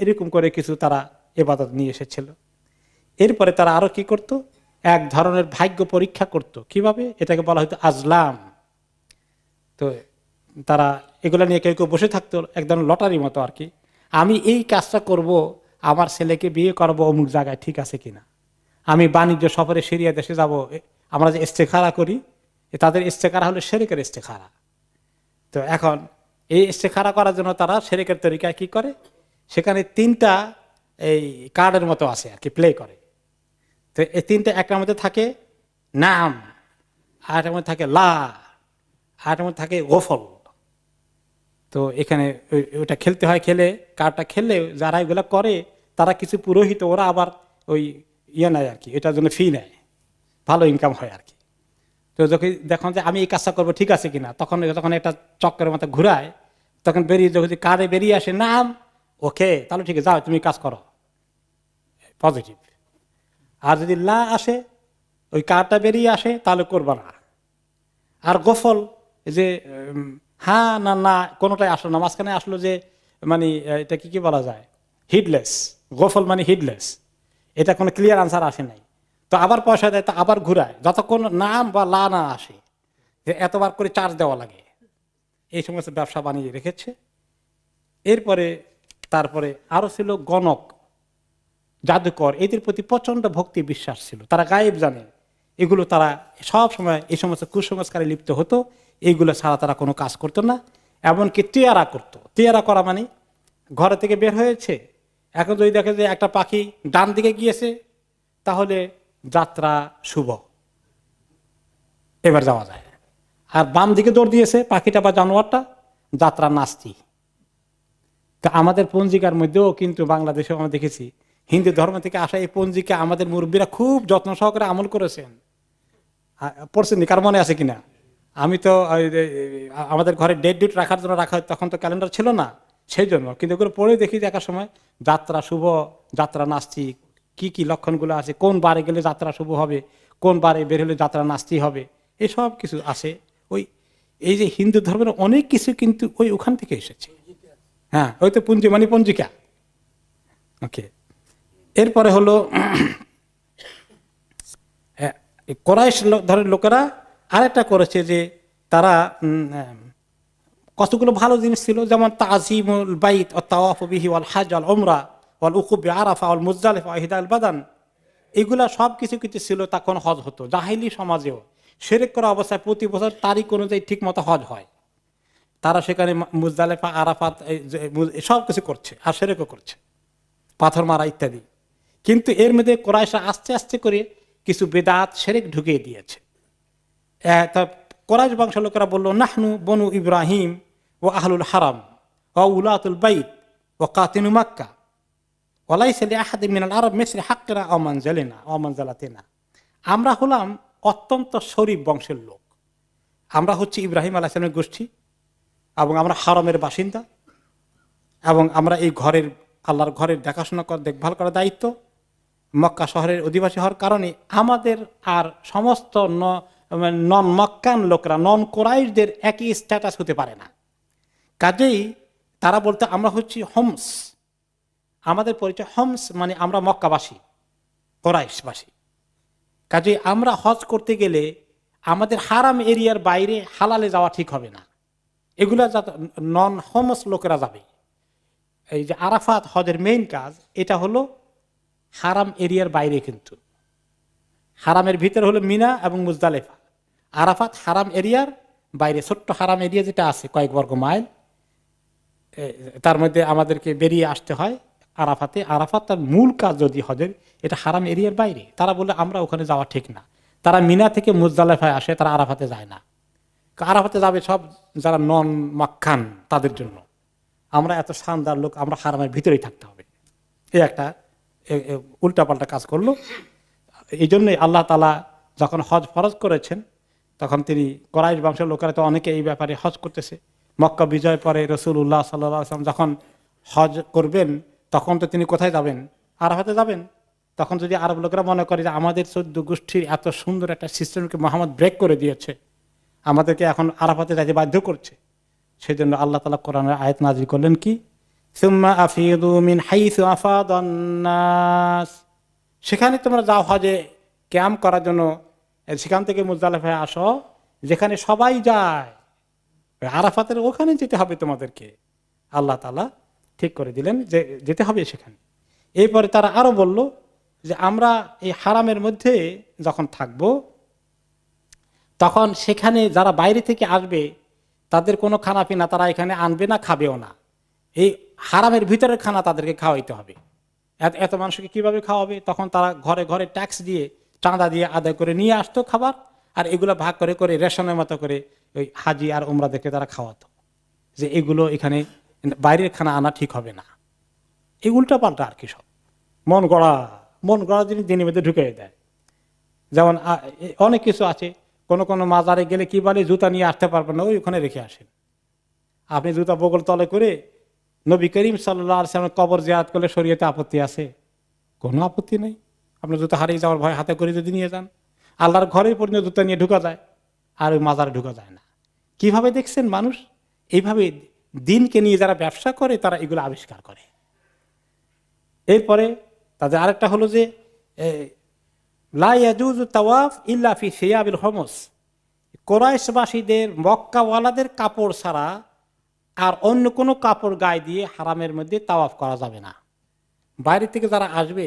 [SPEAKER 1] এরকম করে কিছু তারা ইবাদত নিয়ে এসেছিল। এরপরে তারা আরো কি করত? এক ধরনের ভাগ্য পরীক্ষা করত। কিভাবে? এটাকে বলা হয়তো আজলাম। তো তারা এগুলা নিয়ে কেউ কেউ বসে থাকতো, এক ধরনের লটারির মতো আর কি। আমি এই কাজটা করব, আমার ছেলেকে বিয়ে করবো অমুক জায়গায়, ঠিক আছে কিনা। আমি বাণিজ্য সফরে সিরিয়া দেশে যাব, আমরা যে ইস্তেখারা করি, তাদের ইস্তেখারা হলো শিরকের ইস্তেখারা। তো এখন এই ইস্তেখারা করার জন্য তারা শিরকের তরিকায় কি করে, সেখানে 3টা এই কার্ডের মতো আছে আর কি, প্লে করে। তো এই 3টা, একটার মধ্যে থাকে নাম, আরেকটার মধ্যে থাকে লা, আরেকটার মধ্যে থাকে গোফল। তো এখানে ওটা খেলতে হয়। খেলে কার্ডটা খেললে যারা এগুলো করে তারা কিছু পুরোহিত, ওরা আবার ওই নেয় আর কি, এটার জন্য ফি নেয়, ভালো ইনকাম হয় আর কি। তো যখন দেখুন যে আমি এই কাজটা করবো, ঠিক আছে কিনা, তখন একটা চক্রের মতো ঘুরায়, তখন বেরিয়ে যদি কার্ডে বেরিয়ে আসে নাম, ওকে তাহলে ঠিক আছে, যাও তুমি কাজ করো, পজিটিভ। আর যদি লা আসে, ওই কার্ডটা বেরিয়ে আসে, তাহলে করবা না। আর গোফল, যে হ্যাঁ না না কোনোটাই আসলো না, মাঝখানে আসলো যে মানে এটা কি বলা যায়, হিডলেস, গোফল মানে হিডলেস, এটা কোনো ক্লিয়ার আনসার আসে নাই। তো আবার পয়সা দেয়, তো আবার ঘুরায়, যতক্ষণ নাম বা লা না আসে, যে এতবার করে চার্জ দেওয়া লাগে, এই সমস্ত ব্যবসা বানিয়ে রেখেছে। এরপরে তারপরে আরো ছিল গণক, জাদুকর, এদের প্রতি প্রচন্ড ভক্তি বিশ্বাস ছিল, তারা গায়েব জানে, এগুলো তারা সব সময় এই সমস্ত কুসংস্কারে লিপ্ত হতো, এইগুলো ছাড়া তারা কোনো কাজ করতো না। এমনকি তিয়ারা করতো। তিয়ারা করা মানে ঘরে থেকে বের হয়েছে, এখন যদি দেখে যে একটা পাখি ডান দিকে গিয়েছে, তাহলে যাত্রা শুভ, এবার যাওয়া যায়। আর বাম দিকে দৌড় দিয়েছে পাখিটা বা জানোয়ারটা, যাত্রা নাস্তি। তা আমাদের পঞ্জিকার মধ্যেও কিন্তু বাংলাদেশেও আমরা দেখেছি, হিন্দু ধর্ম থেকে আসা এই পঞ্জিকা আমাদের মুরব্বীরা খুব যত্ন সহকারে আমল করেছেন। পড়ছেন, কার মনে আছে কিনা? আমি তো আমাদের ঘরে ডেট রাখার জন্য রাখা হয়, তখন তো ক্যালেন্ডার ছিল না, সেই জন্য। কিন্তু এগুলো পড়ে দেখি দেখার সময় যাত্রা শুভ, যাত্রা নাস্তিক, কি কি লক্ষণগুলো আছে, কোন বারে গেলে যাত্রা শুভ হবে, কোন বারে বের হলে যাত্রা নাস্তি হবে, এসব কিছু আছে। ওই এই যে হিন্দু ধর্মের অনেক কিছু কিন্তু ওখান থেকে এসেছে। হ্যাঁ, ওই তো পুঞ্জি মানে পঞ্জিকা। ওকে, এরপরে হলো কোরাইশ ধরনের লোকেরা আরেকটা করেছে যে তারা কতগুলো ভালো জিনিস ছিল, যেমন তাজিমুল বাইত ও তাওয়াফ বিহি ওয়াল হজ ওয়াল উমরা ওয়াল উকুব বিআরাফা ওয়াল মুজদালিফা ওয়া ইহদাল বাদান, এগুলা সব কিছু কিছু ছিল, তখন হজ হতো। জাহিলি সমাজেও শিরক করা অবস্থায় প্রতি বছর তারিখ অনুযায়ী ঠিক মতো হজ হয়, তারা সেখানে মুজদালিফা, আরাফাত সব কিছু করছে, আর শিরকও করছে, পাথর মারা ইত্যাদি। কিন্তু এর মধ্যে কোরাইশরা আস্তে আস্তে করে কিছু বেদাত শিরক ঢুকিয়ে দিয়েছে। কোরাইশ বংশ লোকেরা বললো, নাহনু বনু ইব্রাহিম ও আহলুল হারাম ও উলাতুল বাইত ও কাতিনু মাক্কা ওয়ালাইসা লিআহাদিন মিনাল আরব মিসলি হাক্কিনা ওয়া মানজালিনা ওয়া মানজালাতিনা। আমরা হলাম অত্যন্ত শরীফ বংশের লোক, আমরা হচ্ছে ইব্রাহিম আলাইহিস সালামের গোষ্ঠী, এবং আমরা হারামের বাসিন্দা, এবং আমরা এই ঘরের, আল্লাহর ঘরের দেখাশোনা করার, দেখভাল করার দায়িত্ব মক্কা শহরের অধিবাসী হওয়ার কারণে আমাদের আর সমস্ত নন মক্কান লোকরা, নন কোরাইশদের একই স্ট্যাটাস হতে পারে না। কাজেই তারা বলতে আমরা হচ্ছি হোমস, আমাদের পরিচয় হোমস মানে আমরা মক্কাবাসী, কোরাইশবাসী। কাজেই আমরা হজ করতে গেলে আমাদের হারাম এরিয়ার বাইরে হালালে যাওয়া ঠিক হবে না, এগুলা নন হোমস লোকেরা যাবে। এই যে আরাফাত হজের মেইন কাজ, এটা হলো হারাম এরিয়ার বাইরে, কিন্তু হারামের ভিতরে হলো মিনা এবং মুজদালিফা। আরাফাত হারাম এরিয়ার বাইরে, ছোট্ট হারাম এরিয়া যেটা আছে কয়েক বর্গ মাইল, তার মধ্যে আমাদেরকে বেরিয়ে আসতে হয় আরাফাতে। আরাফাত তার মূল কাজ যদি হজের, এটা হারাম এরিয়ার বাইরে। তারা বলে আমরা ওখানে যাওয়া ঠিক না, তারা মিনা থেকে মুজদালিফায় আসে, তারা আরাফাতে যায় না। আরাফাতে যাবে সব যারা নন মাক্কান, তাদের জন্য। আমরা এত শানদার লোক, আমরা হারামের ভিতরেই থাকতে হবে। এই একটা উল্টাপাল্টা কাজ করলো। এই জন্যই আল্লাহ তাআলা যখন হজ ফরজ করেছেন, তখন তিনি কোরাইশ বংশের লোকেরা তো অনেকে এই ব্যাপারে হজ করতেছে। মক্কা বিজয় পরে রাসূলুল্লাহ সাল্লাল্লাহু আলাইহি ওয়াসাল্লাম যখন হজ করবেন, তখন তো তিনি কোথায় যাবেন? আরাফাতে যাবেন। তখন যদি আরব লোকেরা মনে করে যে আমাদের 14 গোষ্ঠীর এত সুন্দর একটা সিস্টেমকে মুহাম্মদ ব্রেক করে দিয়েছে, আমাদেরকে এখন আরাফাতে যাইতে বাধ্য করছে, সেই জন্য আল্লাহ তাআলা কোরআনের আয়াত নাযিল করলেন কি, সুম্মা আফিদু মিন হাইসু আফাদান নাস, সেখানে তোমরা যাও হজে ক্যাম্প করার জন্য, সেখান থেকে মুজদালিফায় আসো, যেখানে সবাই যায়, আরাফাতের ওখানে যেতে হবে তোমাদেরকে। আল্লাহ তাআলা ঠিক করে দিলেন যে যেতে হবে সেখানে। এরপরে তারা আরো বলল যে আমরা এই হারামের মধ্যে যখন থাকব, তখন সেখানে যারা বাইরে থেকে আসবে তাদের কোনো খানা পিনা তারা এখানে আনবে না, খাবেও না। এই হারামের ভিতরের খানা তাদেরকে খাওয়াইতে হবে। এত মানুষকে কিভাবে খাওয়াবে? তখন তারা ঘরে ঘরে ট্যাক্স দিয়ে, চাঁদা দিয়ে আদায় করে নিয়ে আসতো খাবার, আর এগুলো ভাগ করে করে রেশনের মতো করে ওই হাজি আর উমরাদেরকে তারা খাওয়াতো, যে এগুলো এখানে বাইরের খানা আনা ঠিক হবে না। এই উল্টা পাল্টা আর কি, সব মন গড়া জিনিস দিনের মধ্যে ঢুকে দেয়। যেমন অনেক কিছু আছে, কোন কোন মাজারে গেলে কি বলে, জুতা নিয়ে আসতে পারবেন না, ওই ওখানে রেখে আসেন। আপনি জুতা বগল তলে করে নবী করিম সাল্লাল্লাহু আলাইহি ওয়াসাল্লামের কবর জিয়ারত করলে শরীয়তে আপত্তি আছে? কোনো আপত্তি নেই। আপনার জুতা হারিয়ে যাওয়ার ভয় হাতে করে যদি নিয়ে যান, আল্লাহর ঘরে পর্যন্ত জুতা নিয়ে ঢুকা যায়, আর ওই মাজারে ঢুকা যায় না। কিভাবে দেখছেন মানুষ এইভাবে দিনকে নিয়ে যারা ব্যবসা করে তারা এগুলো আবিষ্কার করে। এরপরে তাদের আরেকটা হলো যে লা ইয়াজুজু তাওয়াফ ইল্লা ফি সিয়াবিল হুমস, কুরাইশবাসীদের মক্কাওয়ালাদের কাপড় ছাড়া আর অন্য কোনো কাপড় গায়ে দিয়ে হারামের মধ্যে তাওয়াফ করা যাবে না। বাইরে থেকে যারা আসবে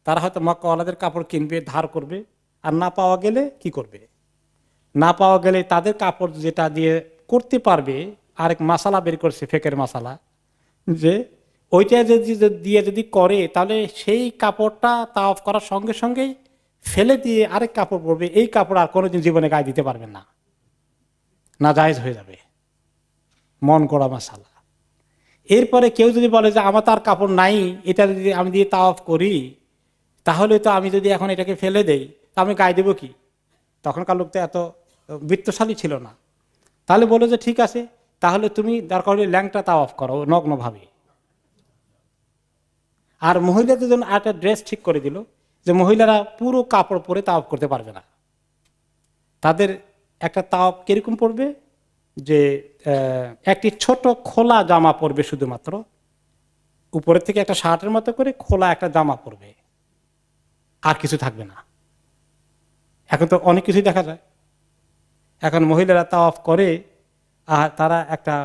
[SPEAKER 1] তারা হয়তো মক্কাওয়ালাদের কাপড় কিনবে, ধার করবে, আর না পাওয়া গেলে কি করবে? না পাওয়া গেলে তাদের কাপড় যেটা দিয়ে করতে পারবে, আরেক মাসালা বের করছে ফেকের মাসালা, যে ওইটা দিয়ে যদি করে তাহলে সেই কাপড়টা তাওয়াফ করার সঙ্গে সঙ্গেই ফেলে দিয়ে আরেক কাপড় পরবে, এই কাপড় আর কোনোদিন জীবনে গায়ে দিতে পারবেন না, নাজায়েজ হয়ে যাবে, মন করা মাসালা। এরপরে কেউ যদি বলে যে আমার তার কাপড় নাই, এটা যদি আমি দিয়ে তাওয়াফ করি তাহলে তো আমি যদি এখন এটাকে ফেলে দেই তা আমি গায়ে দেবো কি? তখনকার লোক তো এত বৃত্তশালী ছিল না। তাহলে বলো যে ঠিক আছে, তাহলে তুমি দরকার হলে ল্যাংটা তাওয়াফ করো নগ্নভাবে। আর মহিলাদের জন্য একটা ড্রেস ঠিক করে দিল যে মহিলারা পুরো কাপড় পরে তাওয়াফ করতে পারবে না। তাদের একটা তাওয়াফ কিরকম পড়বে, যে একটি ছোট খোলা জামা পরবে, শুধুমাত্র উপরের থেকে একটা শার্টের মতো করে খোলা একটা জামা পরবে, আর কিছু থাকবে না। এখন তো অনেক কিছুই দেখা যায়। এখন মহিলারা তাওয়াফ করে আর তারা একটা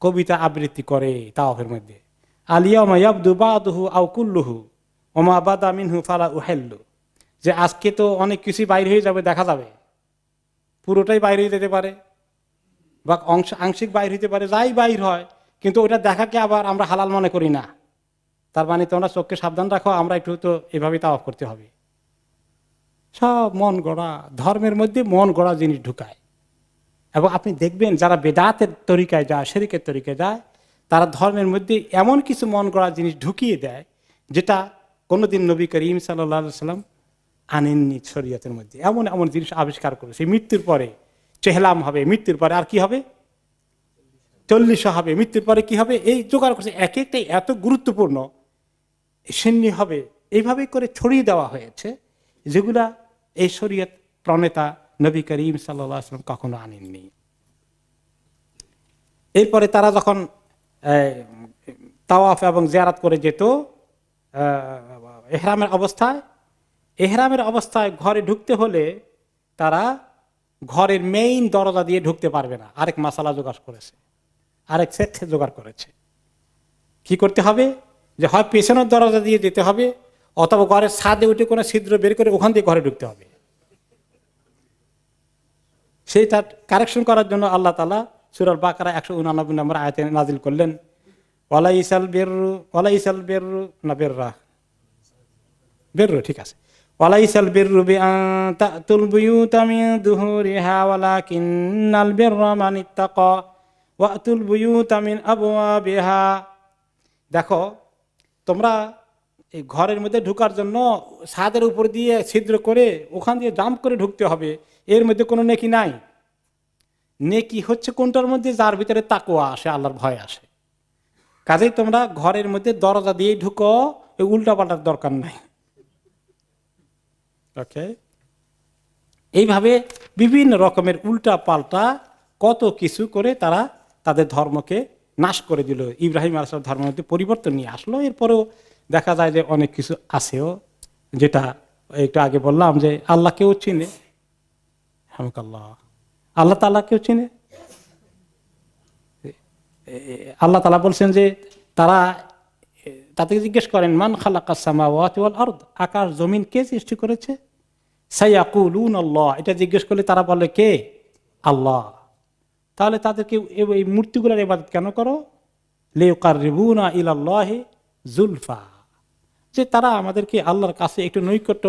[SPEAKER 1] কবিতা আবৃত্তি করে তাওয়াফের মধ্যে, আলিয়াউমা ইয়াবদু বাদুহু আও কুল্লুহু ওমা বাদা মিনহু ফালা উহিল্লু, যে আজকে তো অনেক কিছুই বাইরে হয়ে যাবে, দেখা যাবে, পুরোটাই বাইরে হয়ে যেতে পারে বা আংশিক বাইর হইতে পারে, যাই বাইর হয়, কিন্তু ওটা দেখাকে আবার আমরা হালাল মনে করি না। তার মানে তোমরা চোখকে সাবধান রাখো, আমরা একটু তো এভাবে তাওয়াফ করতে হবে। সব মন গড়া, ধর্মের মধ্যে মন গড়া জিনিস ঢুকায়। এবং আপনি দেখবেন যারা বেদাতের তরিকায় যায়, শিরকের তরিকায় যায়, তারা ধর্মের মধ্যে এমন কিছু মন গড়া জিনিস ঢুকিয়ে দেয় যেটা কোনোদিন নবী করিম সাল্লাল্লাহু আলাইহি ওয়াসাল্লাম আনেননি শরীয়তের মধ্যে। এমন এমন জিনিস আবিষ্কার করেছে। মৃত্যুর পরে চেহলাম হবে, মৃত্যুর পরে আর কি হবে, 40 হবে, মৃত্যুর পরে কি হবে, এই জোগাড় করছে। এক একটাই এত গুরুত্বপূর্ণ, সিন্নি হবে, এইভাবে করে ছড়িয়ে দেওয়া হয়েছে, যেগুলা এই শরীয়ত প্রণেতা নবী করিম সাল্লাল্লাহু আলাইহি ওয়াসাল্লাম কখনো আনেননি। এরপরে তারা যখন তাওয়াফ এবং জিয়ারত করে যেত এহরামের অবস্থায় ঘরে ঢুকতে হলে তারা ঘরের মেইন দরজা দিয়ে ঢুকতে পারবে না। আরেক মাসালা জোগাড় করেছে, আরেক সেট জোগাড় করেছে। কি করতে হবে, যে হয় পেছনের দরজা দিয়ে যেতে হবে, অথবা ঘরের ছাদে উঠে কোনো ছিদ্র বের করে ওখান দিয়ে ঘরে ঢুকতে হবে। সেইটা কারেকশন করার জন্য আল্লাহ তাআলা সূরা বাকারা 189 নম্বর আয়াতে নাজিল করলেন, ওয়ালাইসাল বিররু না বেররু, ঠিক আছে, ওয়ালাইসাল বিররু বিআতাতুল বুয়ুতা মিন দুহুরিহা ওয়ালাকিন্নাল বিররা মান ইত্তাকা ওয়াতুল বুয়ুতা মিন আবওয়াবিহা। দেখো, তোমরা এই ঘরের মধ্যে ঢোকার জন্য ছাদের উপর দিয়ে ছিদ্র করে ওখান দিয়ে জাম্প করে ঢুকতে হবে, এর মধ্যে কোনো নেকি নাই। নেকি হচ্ছে কোনটার মধ্যে, যার ভিতরে তাকওয়া আসে, আল্লাহর ভয় আসে। কাজেই তোমরা ঘরের মধ্যে দরজা দিয়ে ঢুকো, উল্টা পাল্টার দরকার নাই। ওকে, এইভাবে বিভিন্ন রকমের উল্টা পাল্টা কত কিছু করে তারা তাদের ধর্মকে নাশ করে দিল। ইব্রাহিম আলাইহিস সালাম ধর্মের মধ্যে পরিবর্তন নিয়ে আসলো। এরপরেও দেখা যায় যে অনেক কিছু আছেও, যেটা একটু আগে বললাম যে আল্লাহ কেউ চিনে, আল্লাহ তাআলা কেউ চিনে। আল্লাহ তাআলা বলছেন যে তারা তাদেরকে জিজ্ঞেস করেন, মান খালাকাস সামাওয়াতি ওয়াল আরদ, আকাশ জমিন কে সৃষ্টি করেছে? সায়াকুলুন আল্লাহ, এটা জিজ্ঞেস করলে তারা বলে কে? আল্লাহ। তাহলে তাদেরকে এই মূর্তিগুলোর ইবাদত কেন করো? লিয়ুকাররিবুনা ইলাল্লাহি যুলফা, যে তারা আমাদেরকে আল্লাহর কাছে একটু নৈকট্য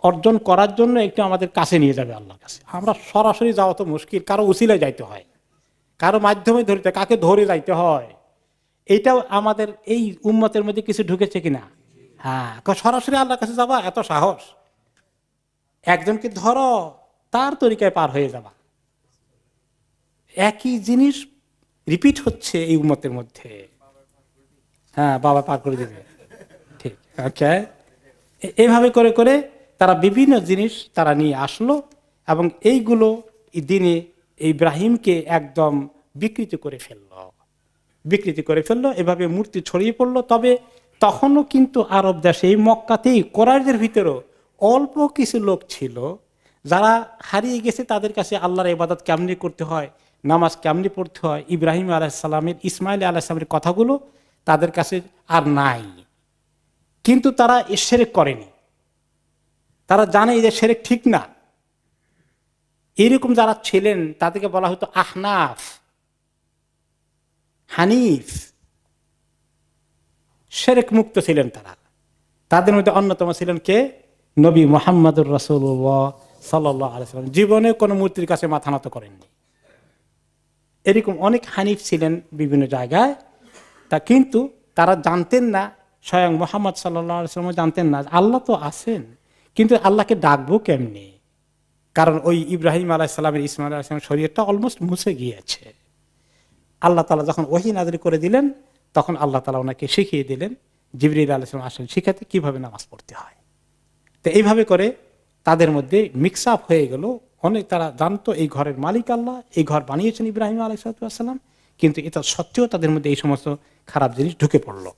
[SPEAKER 1] অর্জন করার জন্য একটু আমাদের কাছে নিয়ে যাবে আল্লাহর কাছে। আমরা সরাসরি যাওয়া তো মুশকিল, কারো উসিলায় যাইতে হয়, কারো মাধ্যমে ধরতে, কাকে ধরে যাইতে হয়। এইটাও আমাদের এই উম্মতের মধ্যে কিছু ঢুকেছে কিনা? হ্যাঁ, সরাসরি আল্লাহর কাছে যাবা, এত সাহস? একজনকে ধরো, তার তরিকায় পার হয়ে যাবা। একই জিনিস রিপিট হচ্ছে এই উম্মতের মধ্যে। হ্যাঁ, বাবা পার করে দেবে, ঠিক। ওকে, এইভাবে করে করে তারা বিভিন্ন জিনিস তারা নিয়ে আসলো, এবং এইগুলো দিনে ইব্রাহিমকে একদম বিকৃতি করে ফেললো, এভাবে মূর্তি ছড়িয়ে পড়লো। তবে তখনও কিন্তু আরব দেশে এই মক্কাতেই কোরাইশদের ভিতরেও অল্প কিছু লোক ছিল যারা হারিয়ে গেছে, তাদের কাছে আল্লাহর ইবাদত কেমনি করতে হয়, নামাজ কেমনি পড়তে হয়, ইব্রাহিম আলাইসাল্লামের, ইসমাইল আলাইসালামের কথাগুলো তাদের কাছে আর নাই। কিন্তু তারা শিরক করেনি, তারা জানে যে শিরক ঠিক না। এরকম যারা ছিলেন তাদেরকে বলা হতো আহনাফ, হানিফ, শিরক মুক্ত ছিলেন তারা। তাদের মধ্যে অন্যতম ছিলেন কে? নবী মুহাম্মদুর রাসূলুল্লাহ সাল্লাল্লাহু আলাইহি ওয়াসাল্লাম। জীবনে কোনো মূর্তির কাছে মাথা নত করেননি। এরকম অনেক হানিফ ছিলেন বিভিন্ন জায়গায়। তা কিন্তু তারা জানতেন না, স্বয়ং মুহাম্মদ সাল্লাল্লাহু আলাইহি ওয়াসাল্লাম জানতেন না আল্লাহ তো আছেন, কিন্তু আল্লাহকে ডাকবো কেমনি? কারণ ওই ইব্রাহিম আলাইহিস সালামের, ইসমাইল আলাইহিস সালামের শরীরটা অলমোস্ট মুছে গিয়েছে। আল্লাহ তাআলা যখন ওহী নাযিল করে দিলেন, তখন আল্লাহ তাআলা ওনাকে শিখিয়ে দিলেন, জিবরিল আলাইহিস সালাম আসেন শিখাতে কিভাবে নামাজ পড়তে হয়। তো এইভাবে করে তাদের মধ্যে মিক্স আপ হয়ে গেল। অনেক তারা জানতো এই ঘরের মালিক আল্লাহ, এই ঘর বানিয়েছেন ইব্রাহিম আলাইহিস সালাম, কিন্তু এটা সত্ত্বেও তাদের মধ্যে এই সমস্ত খারাপ জিনিস ঢুকে পড়লো।